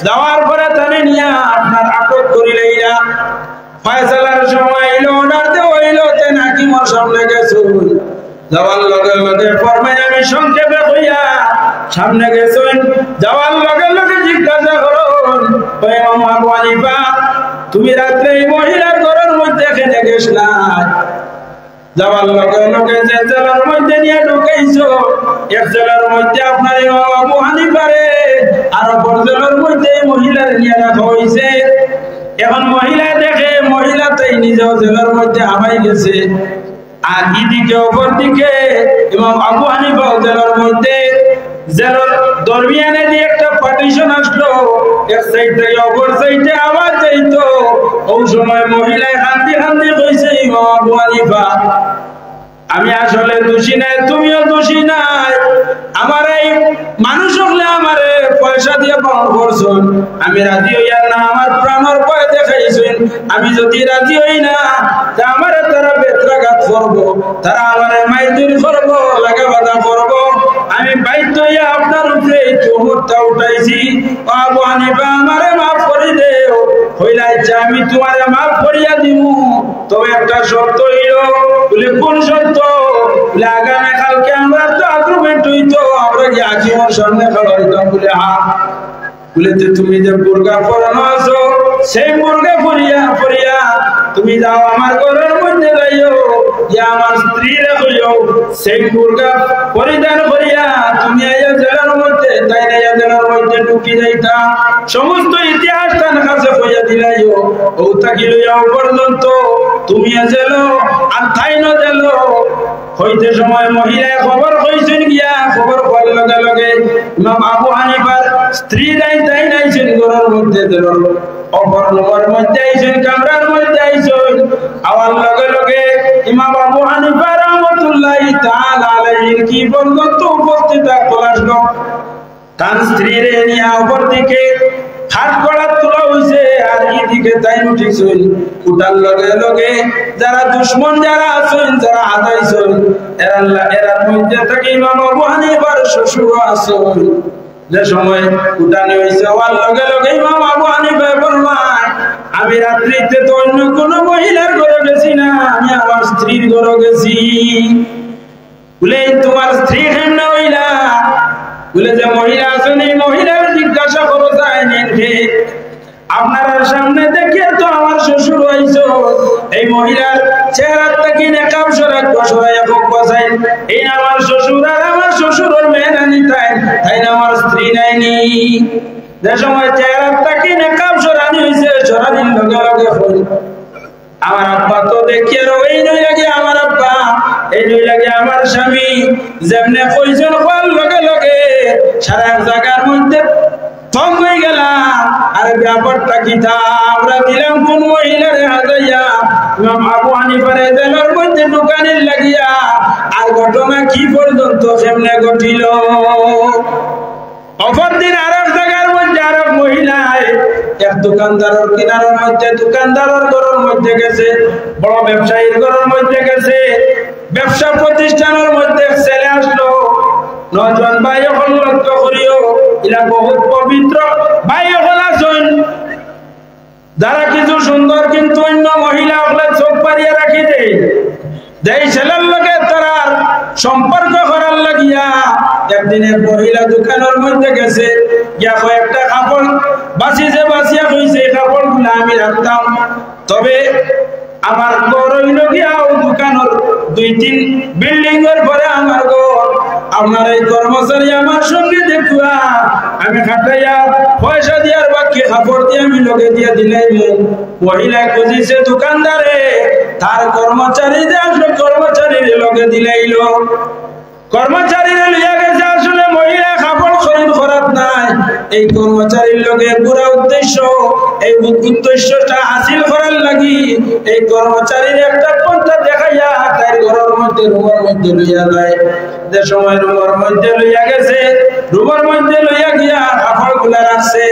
যাওয়ার পরে তারে নিয়া আপনার আটক করি লাইলা। ফয়সালার সময় এলো, অর্ডার দেওয়া হইলো, তেন হাকিমের সামনে গেছো। যাওয়ার লগে লগে ফরমাই আমি সংক্ষেপে হইয়া সামনে গেছেন। যাওয়ার লগে লগে জিজ্ঞাসা করুন, ইমাম আবু হানিফা তুমি রাত্রে এই মহিলার ঘরের মধ্যে খেতে গেছলা? যাওয়ার লগে লগে যে জেলার মধ্যে নিয়ে ঢুকাইছো, এক জেলার মধ্যে আপনার ইমাম আবু হানিফারে আর অপর জেলার মধ্যে মহিলার নিয়ে রাখা হয়েছে। এখন মহিলা দেখে মহিলা তাই নিজেও জেলার মধ্যে হামাই গেছে, আর এদিকে অপর দিকে ইমাম আবু হানিফা জেলার মধ্যে জেলার দরমিয়ানে দিয়ে একটা পার্টিশন আসলো, এক সাইড থেকে অপর সাইডে আওয়াজ যাইতো। ওই সময় মহিলায় কান্দি কান্দি কইছে, ইমাম আবু হানিফা আমি আসলে দোষী নাই, তুমিও দোষী নাই। আমার এই মানুষ হলে আমারে পয়সা দিয়ে পাওয়া করছেন, আমি রাজি হইয়া না, আমার প্রাণের ভয় দেখাইছেন। আমি যদি রাজি হই না তা আমারে তারা বেত্রাঘাত করবো, তারা আমারে মাইদুর করবো, লাগা বাধা করবো। আমি বাধ্য হইয়া আপনার উপরে এই তুহমতটা উঠাইছি। আবু হানিফা আমারে মাফ করে দেও। হইলে আচ্ছা আমি তোমারে মাফ করিয়া দিমু, তবে একটা শর্ত হইল। বলে কোন শর্ত? বলে আগামী কালকে আমরা তো আগ্রমেন্ট হইতো, আমরা কি হাকিমের সামনে খাওয়াইতাম। বলে হ্যাঁ। বলে তুমি যে বুরকা পরানো আছো, সেই বুরকা পরিয়া পরিয়া তুমি যাও আমার ঘরের মধ্যে যাইও, ইয়া আমার স্ত্রী রাখিও, সেই বুরকা পরিধান করিয়া তুমি আইয়া জেলার মধ্যে, তাই না জেলার মধ্যে ঢুকি যাইতা। সমস্ত ইতিহাস তার কাছে কইয়া দিলাইও। ও তাকি লইয়া পর্যন্ত তুমি জেলো আর তাই না জেলো হইতে সময় মহিলায় খবর কইছেন, গিয়া খবর করার লগে লগে ইমাম আবু হানিফার স্ত্রী তাই নাইছেন ঘরের মধ্যে, জেলার অপর রুমের মধ্যে আইছেন, কামরার মধ্যে আইছেন। আওয়ার লগে লগে ইমাম আবু হানিফা রাহমাতুল্লাহি তাআলা আলাইহি কি পর্যন্ত উপস্থিত আসলো। তার স্ত্রীরে নিয়ে উপর দিকে হাত কড়া তোলা হইছে, আর এদিকে তাই উঠিছেন। উঠার লগে লগে যারা দুশ্মন যারা আছেন, যারা আদাইছেন, এরার মধ্যে থেকে ইমাম আবু হানিফার শ্বশুর আছেন। যে সময় উঠানি হয়েছে, হওয়ার লগে লগে ইমাম আবু হানিফা ফরমায় আমি রাত্রিতে তো অন্য কোন মহিলার ঘরে গেছি না, আমি আমার স্ত্রীর ঘরে গেছি। বলে তোমার স্ত্রী কেমনে হইলা? বলে যে মহিলা আছেন, এই মহিলার জিজ্ঞাসা করো যায়নি। আপনার সামনে দেখিয়ে তো আমার শ্বশুর হইছ। এই মহিলার চেহারার থেকে নেকাব সরাক সরাই একক বসাই, এই না আমার শ্বশুর, আর আমার শ্বশুরের মেয়ে নানি তাই না আমার স্ত্রী নাইনি। যে সময় চেহারার থেকে নেকাব সরানি হয়েছে, সরানির লগে লগে হল আমার আব্বা তো দেখিয়ে এই নই লাগে আমার আব্বা, এই নই লাগে আমার স্বামী। যেমনে কইছেন হওয়ার লগে লগে সারা জায়গার মধ্যে থম হয়ে গেলাম। আর ব্যাপারটা কি তা আমরা দিলাম কোন মহিলার হাজাইয়া ইমাম আবু হানিফারে জেলার মধ্যে দোকানের লাগিয়া। আর ঘটনা কি পর্যন্ত কেমনে ঘটিল? অপরদিন আর এক জায়গার মধ্যে আর এক মহিলায় এক দোকানদারের কিনারের মধ্যে, দোকানদারের ঘরের মধ্যে গেছে, বড় ব্যবসায়ীর ঘরের মধ্যে গেছে। ব্যবসা প্রতিষ্ঠানের মধ্যে ছেলে আসলো। নজন ভাই হল লক্ষ্য করিও, এরা বহুত পবিত্র ভাই হল আছেন, যারা কিছু সুন্দর কিন্তু অন্য মহিলা হলে চোখ পারিয়া রাখি দেয়। যেই ছেলের লগে তারা সম্পর্ক করার লাগিয়া একদিনের মহিলা দোকানের মধ্যে গেছে, গিয়া কয়েকটা কাপড় বাঁচিয়া হয়েছে, কাপড় গুলা আমি রাখতাম, তবে আমার ঘর হইল গিয়া দোকানের 2-3 বিল্ডিং এর পরে আমার ঘর। আপনার এই কর্মচারী আমার সঙ্গে দেখুয়া আমি খাটাইয়া পয়সা দিয়ার বাকি কাপড় দিয়ে আমি লগে দিয়া দিলাই। মহিলায় খুঁজিছে দোকানদারে, তার কর্মচারী যে আসলে কর্মচারীর লগে দিলাইল। কর্মচারীরা লিয়া গেছে, আসলে মহিলা কাপড় খরিদ করার নাই, এই কর্মচারীর লগে পুরা উদ্দেশ্য, এই উদ্দেশ্যটা হাসিল করার লাগি এই কর্মচারীর একটা পন্থা দেখাইয়া তাই ঘরের মধ্যে রুমের মধ্যে লিয়া যায়। যে সময় রুমের মধ্যে লইয়া গেছে, রুমের মধ্যে লইয়া গিয়া কাপড় গুলা রাখছে,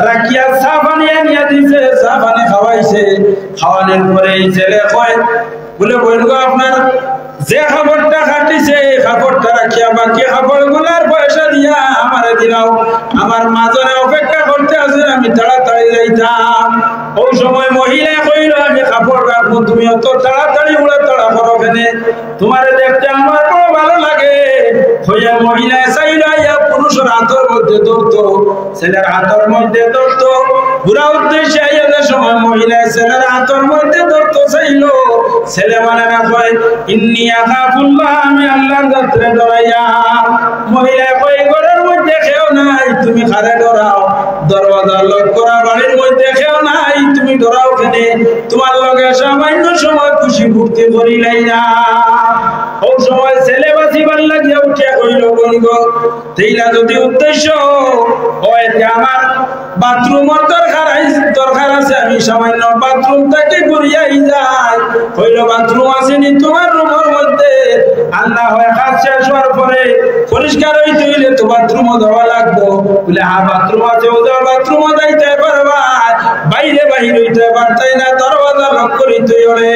রাখিয়া চা পানি আনিয়া দিছে, চা পানি খাওয়াইছে। খাওয়ানোর পরে এই ছেলে কয় বলে বইন গো আপনার যে খাবারটা খাটিছে এই খাবারটা রাখিয়া বাকি খাবার গুলার পয়সা দিয়া আমারে দিলাও, আমার মাজনে অপেক্ষা করতে আছে, আমি তাড়াতাড়ি যাইতাম। ওই সময় মহিলা কইল আমি কাপড় রাখবো, তুমি অত তাড়াতাড়ি উড়ে তাড়া করো কেনে, তোমারে দেখতে আমার বড় ভালো লাগে। হইয়া মহিলা চাইল পুরুষের হাতের মধ্যে ধরতো, ছেলের হাতের মধ্যে ধরতো, পুরা উদ্দেশ্যে আইয়াদের সময় মহিলা ছেলের হাতের মধ্যে ধরতো চাইল। ছেলে মানে না কয় ইন্নী আখাফুল্লাহ, আমি আল্লাহর যাত্রে ডরাইয়া। মহিলা কয় ঘরের মধ্যে খেও নাই, তুমি খারে ডরাও, দরওয়াজা লক করা বাড়ির মধ্যে খেও নাই, তুমি ডরাও কেনে, তোমার লগে সামান্য সময় খুশি ফুর্তি করিলাই না। ও সময় ছেলে বাঁচিবার লাগিয়া উঠিয়া কইল বলগ তেইলা যদি উদ্দেশ্য হয় যে আমার বাথরুমের দরকার আছে, আমি সামান্য বাথরুম থেকে ঘুরিয়াই যাই, কইল বাথরুম আসেনি তোমার রুমের মধ্যে? আল্লাহ হয় কাজ শেষ হওয়ার পরে পরিষ্কার হইতে হইলে তো বাথরুমও দেওয়া লাগবো। বলে হ্যাঁ বাথরুম আছে, ওদের বাথরুমও যাইতে পারবা, বাইরে বাহির হইতে পারতাই না, দরওয়াজা লক করিতে হলে।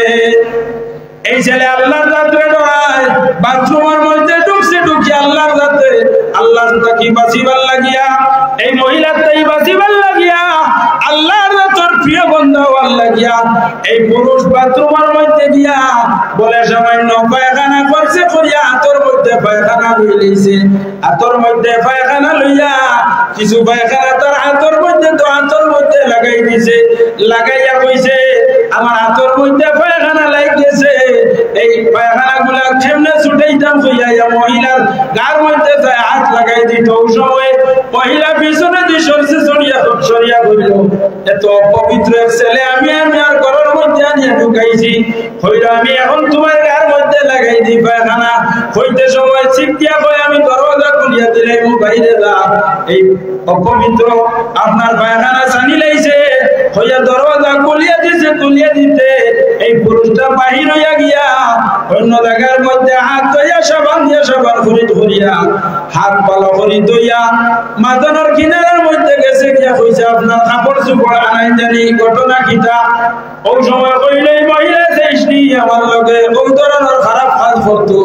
এই ছেলে আল্লাহর যাত্রে ডরায়, বাথরুমের মধ্যে ঢুকছে, ঢুকি আল্লাহর যাত্রে, আল্লাহর তাকি বাঁচিবার লাগিয়া, এই মহিলার তাই বাঁচিবার লাগিয়া, আল্লাহর যাত্রার প্রিয় বন্ধু হওয়ার লাগিয়া এই পুরুষ বাথরুমের মধ্যে গিয়া বলে সামান্য পায়খানা করছে, করিয়া হাতের মধ্যে পায়খানা লই লইছে, হাতের মধ্যে পায়খানা লইয়া কিছু পায়খানা তার হাতের মধ্যে তো হাতের মধ্যে লাগাই দিছে, লাগাইয়া কইছে আমার হাতের মধ্যে পায়খানা লাগ গেছে, এই পায়খানা গুলা কেমনে ছুটাইতাম কইয়া মহিলার গার মধ্যে যায় হাত লাগাই দিত। ওই সময় মহিলা পিছনে দিয়ে সরিয়া করিল, এত অপবিত্র ছেলে আমি আর ঘরের মধ্যে আনিয়া ঢুকাইছি, হইল আমি এখন তোমার গার মধ্যে লাগাই দিই পায়খানা। হইতে সময় শিখিয়া কয় আমি দরওয়াজা খুলিয়া দিলে বাইরে যা, এই অপবিত্র আপনার পায়খানা ছানি লাইছে, হইয়া দরওয়াজা খুলিয়া দিছে, খুলিয়া দিতে এই পুরুষটা বাহির হইয়া গিয়া অন্য জায়গার মধ্যে হাত ধইয়া সাবান করিয়া হাত ভালো করি ধইয়া মাদনের কিনারের মধ্যে গেছে গিয়া কইছে আপনার কাপড় চোপড় আনাই জানি, ঘটনা কিটা? ওই সময় কইলে মহিলা যাইসনি আমার লগে ওই ধরনের খারাপ কাজ করতো,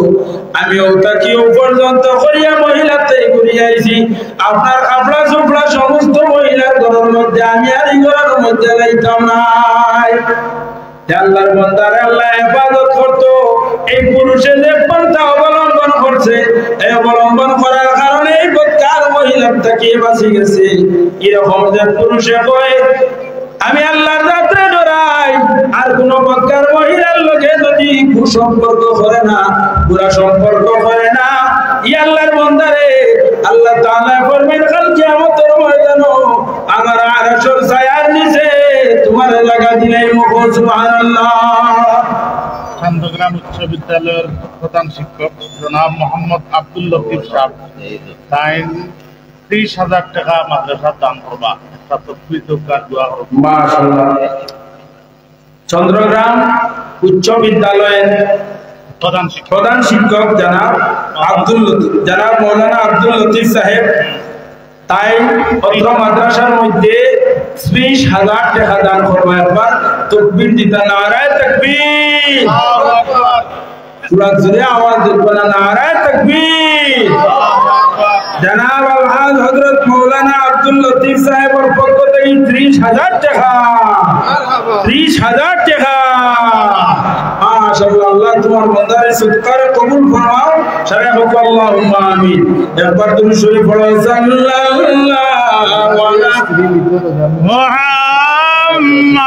আমি ওটা কি পর্যন্ত করিয়া মহিলাতে ঘুরিয়ে আইছি, আপনার কাপড়া চোপড়া সমস্ত মহিলার ঘরের মধ্যে, আমি আর এই ঘরের মধ্যে যাইতাম নাই। আল্লাহর বান্দারে আল্লাহ ইবাদত করতো, এই পুরুষে যে পন্থা অবলম্বন করছে, এই অবলম্বন করার কারণে এই বদকার মহিলার থেকে বাঁচি গেছে। এরকম যে পুরুষে কয় আমি আল্লাহর যাত্রে ডরাই, আর কোন বদকার মহিলার লগে যদি কুসম্পর্ক করে না, বুরা সম্পর্ক করে না, ই আল্লাহর বান্দারে আল্লাহ তাআলা ফরমান কাল কিয়ামতের ময়দানে আমার আরশের ছায়ার নিচে তোমার লাগা দিলাই মুখ। সুবহানাল্লাহ। চন্দ্রগ্রাম উচ্চ বিদ্যালয়ের প্রধান শিক্ষক জনাব মোহাম্মদ আব্দুল লতিফ সাহেব তাই 30,000 টাকা মাদ্রাসা দান করবা, একটা তকবীর দোকান দোয়া করব। মাশাআল্লাহ। চন্দ্রগ্রাম উচ্চ বিদ্যালয়ের প্রধান শিক্ষক জনাব মৌলানা আব্দুল লতিফ সাহেব তাই অত্র মাদ্রাসার মধ্যে 30,000 টাকা দান করবো। একবার তাকবীর দিতা, নারায়ে তাকবীর, পুরা জোরে আওয়াজ দিবা না, নারায়ে তাকবীর। জনাব আলহাজ হযরত মৌলানা আব্দুল লতিফ সাহেবের পক্ষ থেকে 30,000 টাকা, 30,000 টাকা। মাশাআল্লাহ, আল্লাহ তোমার বান্দার সদকার কবুল ফরমাও, সবাই বলো আল্লাহুম্মা আমিন। একবার তুমি শরীফ পড়ো সাল্লাল্লাহু আলাইহি মুহাম্মদ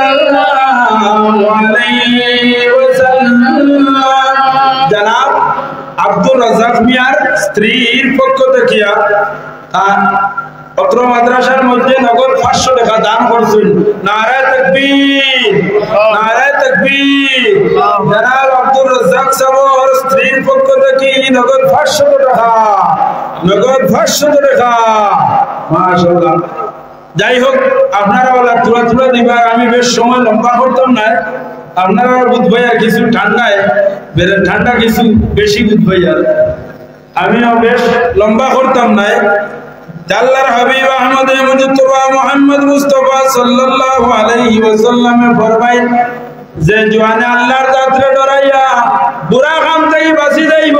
সাল্লাল্লাহু আলাইহি ওয়াসাল্লাম। জনাব আব্দুর রাজ্জাক মিয়ার স্ত্রীর পক্ষ থেকে অত্র মাদ্রাসার মধ্যে নগদ 500 টাকা দান করছেন। নারায়ে তাকবীর, নারায়ে তাকবীর। জনাব আব্দুর রাজ্জাক সাহেবের স্ত্রীর পক্ষ থেকে নগদ 500 টাকা, নগদ 500 টাকা। মাশাআল্লাহ। যাই হোক, আপনারা ওলা তুলা দিবার আমি বেশ সময় লম্বা করতাম না, আপনারা বুধ ভাইয়া কিছু ঠান্ডায় বেড়ে ঠান্ডা কিছু বেশি বুধ ভাইয়া আমিও বেশ লম্বা করতাম নাই। আল্লাহর হাবিব আহমদ মুজতবা মুহাম্মদ মুস্তাফা সাল্লাল্লাহু আলাইহি ওয়াসাল্লামে ফরমাইন যে জওয়ানে আল্লাহর যাত্রা ডরাইয়া বুড়া কাম থেকে বাঁচি যাইব,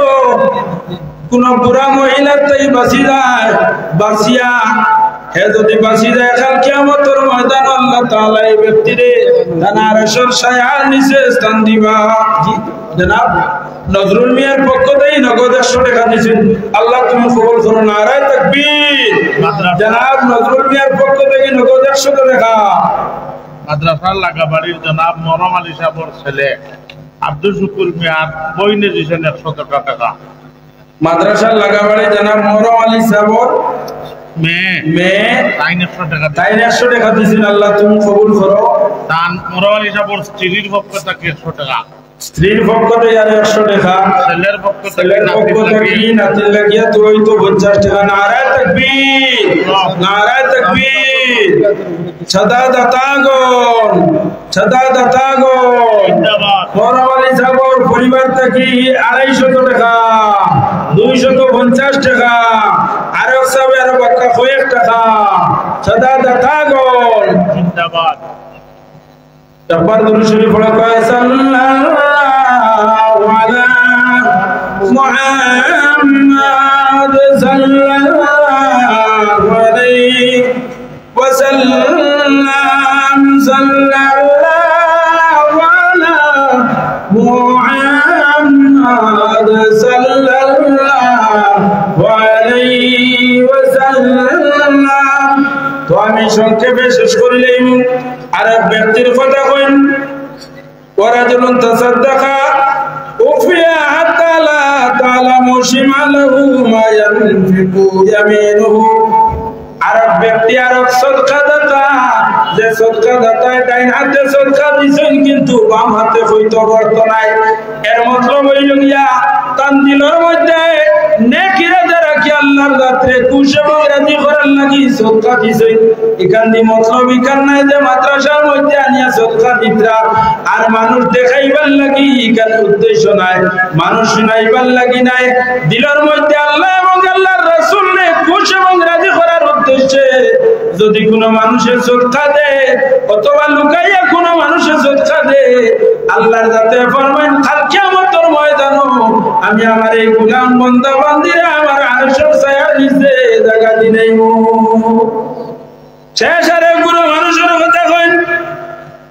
কোন বুড়া মহিলার থেকে বাঁচি যায়, বাঁচিয়া হে যদি বাঁচি যায় কাল কিয়ামতের ময়দান আল্লাহ তাআলা এই ব্যক্তিরে তার আরশের ছায়ার নিচে স্থান দিবা। জি জনাব নজরুল মিয়ার পক্ষ থেকে নগদ 100 টাকা দিয়েছেন, আল্লাহ তুমি কবুল করো। নারায়ে তাকবীর। জনাব নজরুল মিয়ার পক্ষ থেকে নগদ 100 টাকা। মাদ্রাসার লাগাবাড়ির জনাব মরম আলী সাহেবের ছেলে আব্দুল শুকুর মিয়ার বইনে দিয়েছেন 100 টাকা। মাদ্রাসার লাগাবাড়ি জনাব মরম আলী সাহেবের মেয়ে 100 টাকা দিয়েছেন, আল্লাহ তুমি কবুল করো। তান মরম আলী সাহেবের স্ত্রীর পক্ষ থেকে 100 টাকা, স্ত্রীর পক্ষ থেকে আর 100 টাকা, ছেলের পক্ষ থেকে নাতির লাগিয়া তুই তো 50 টাকা। নারায়ে তাকবীর, নারায়ে তাকবীর। সদা দাতাগণ, সদা দাতাগণ মরম আলী সাহেবের পরিবার থেকে 250 টাকা, 250 টাকা, আরো সব আরো বাক্কা 1 টাকা। সদা দাতাগণ জিন্দাবাদ। একবার দুরূদ শরীফ পড়া কয় সাল্লাল্লাহু আলা মুহাম্মাদ সাল্লাল্লাহু আলাইহি ওয়াসাল্লাম, সাল্লাল্লাহু আলা মুহাম্মাদ সাল্লাল্লাহু আলাইহি ওয়াসাল্লাম। তো আমি সংক্ষেপে শেষ করিলাম। আর এক ব্যক্তির কথা কইন, ওয়ারাজুলুন তাসাদ্দাকা উফিয়া হাত্তা লা তা'লামু শিমালুহু মা ইয়ানফিকু ইয়ামিনুহু। আর এক ব্যক্তি আর সদকা দাতা, যে সদকা দাতা ডাইন হাতে সদকা দিছেন কিন্তু বাম হাতে হইতো বর্ত নাই। এর মতলব হইল গিয়া তান দিলের মধ্যে নেকিরে যারা কি আল্লাহর যাত্রে খুশি এবং রাজি করার লাগি সদকা দিছেন। এখান দি মতলব ইকান নাই যে মাদ্রাসার মধ্যে আনিয়া সদকা দিতরা আর মানুষ দেখাইবার লাগি, ইকান উদ্দেশ্য নাই। মানুষ শুনাইবার লাগি নাই, দিলের মধ্যে আল্লাহ এবং আল্লাহর রাসূলকে খুশি এবং রাজি করার উদ্দেশ্যে যদি কোনো মানুষের সদকা দেয় অথবা লুকাইয়া কোনো মানুষের সদকা দেয়, আল্লাহর যাতে ফরমান কাল কিয়ামতের ময়দানে আমি আমার এই গোলাম বান্দা বান্দিরা আমার আরশের ছায়ার নিচে জায়গা দিলাম। শেষ আর কোনো মানুষের কথা কইন,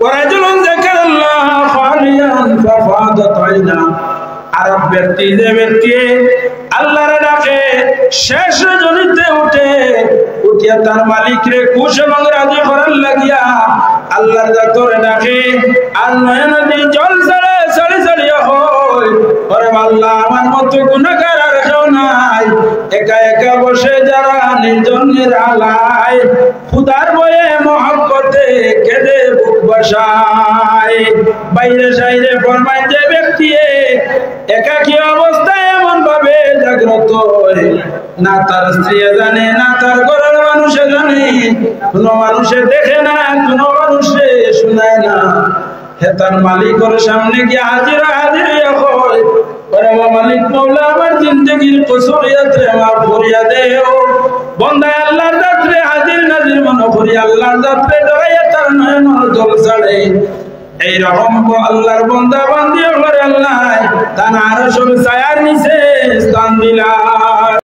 ওয়ারাজুলুন যাকারাল্লাহ খালিয়ান ফাফাদাত আইনা। আর ব্যক্তি যে ব্যক্তি আল্লাহর ডাকে শেষ রজনীতে উঠিয়া তার মালিকরে খুশ এবং রাজি করার লাগিয়া আল্লাহর যাতরে ডাকে আর নয়ন দিয়ে জল ছেড়ে ছেড়ে ছেড়িয়া হয়, ওরে আল্লাহ আমার মতো গুনাহগার আর কেউ নাই। একা একা বসে যারা নির্জনের আলায় খুদার বয়ে মহব্বতে কেঁদে বুক বসায়। বাইরে সাইরে ফরমায় যে ব্যক্তি একাকী অবস্থায় এমন ভাবে জাগ্রত না তার স্ত্রী জানে না তার ঘরের মানুষে জানে, কোন মানুষে দেখে না, কোন মানুষে শোনায় না, হে তার মালিকের সামনে গিয়ে হাজির হাজির হয়, ওরে মালিক মওলা আমার জিন্দেগির কসুরিয়াতে মাফ করিয়া দেও। বন্দা আল্লাহর যাত্রে হাজির নাজির মনে করি, আল্লাহর যাত্রে ডরাইয়া তার নয়ন জল ছাড়ে। এই রকম আল্লাহর বান্দা বান্দি করে আল্লাহ তার আরশের ছায়ার নিচে স্থান দিলা।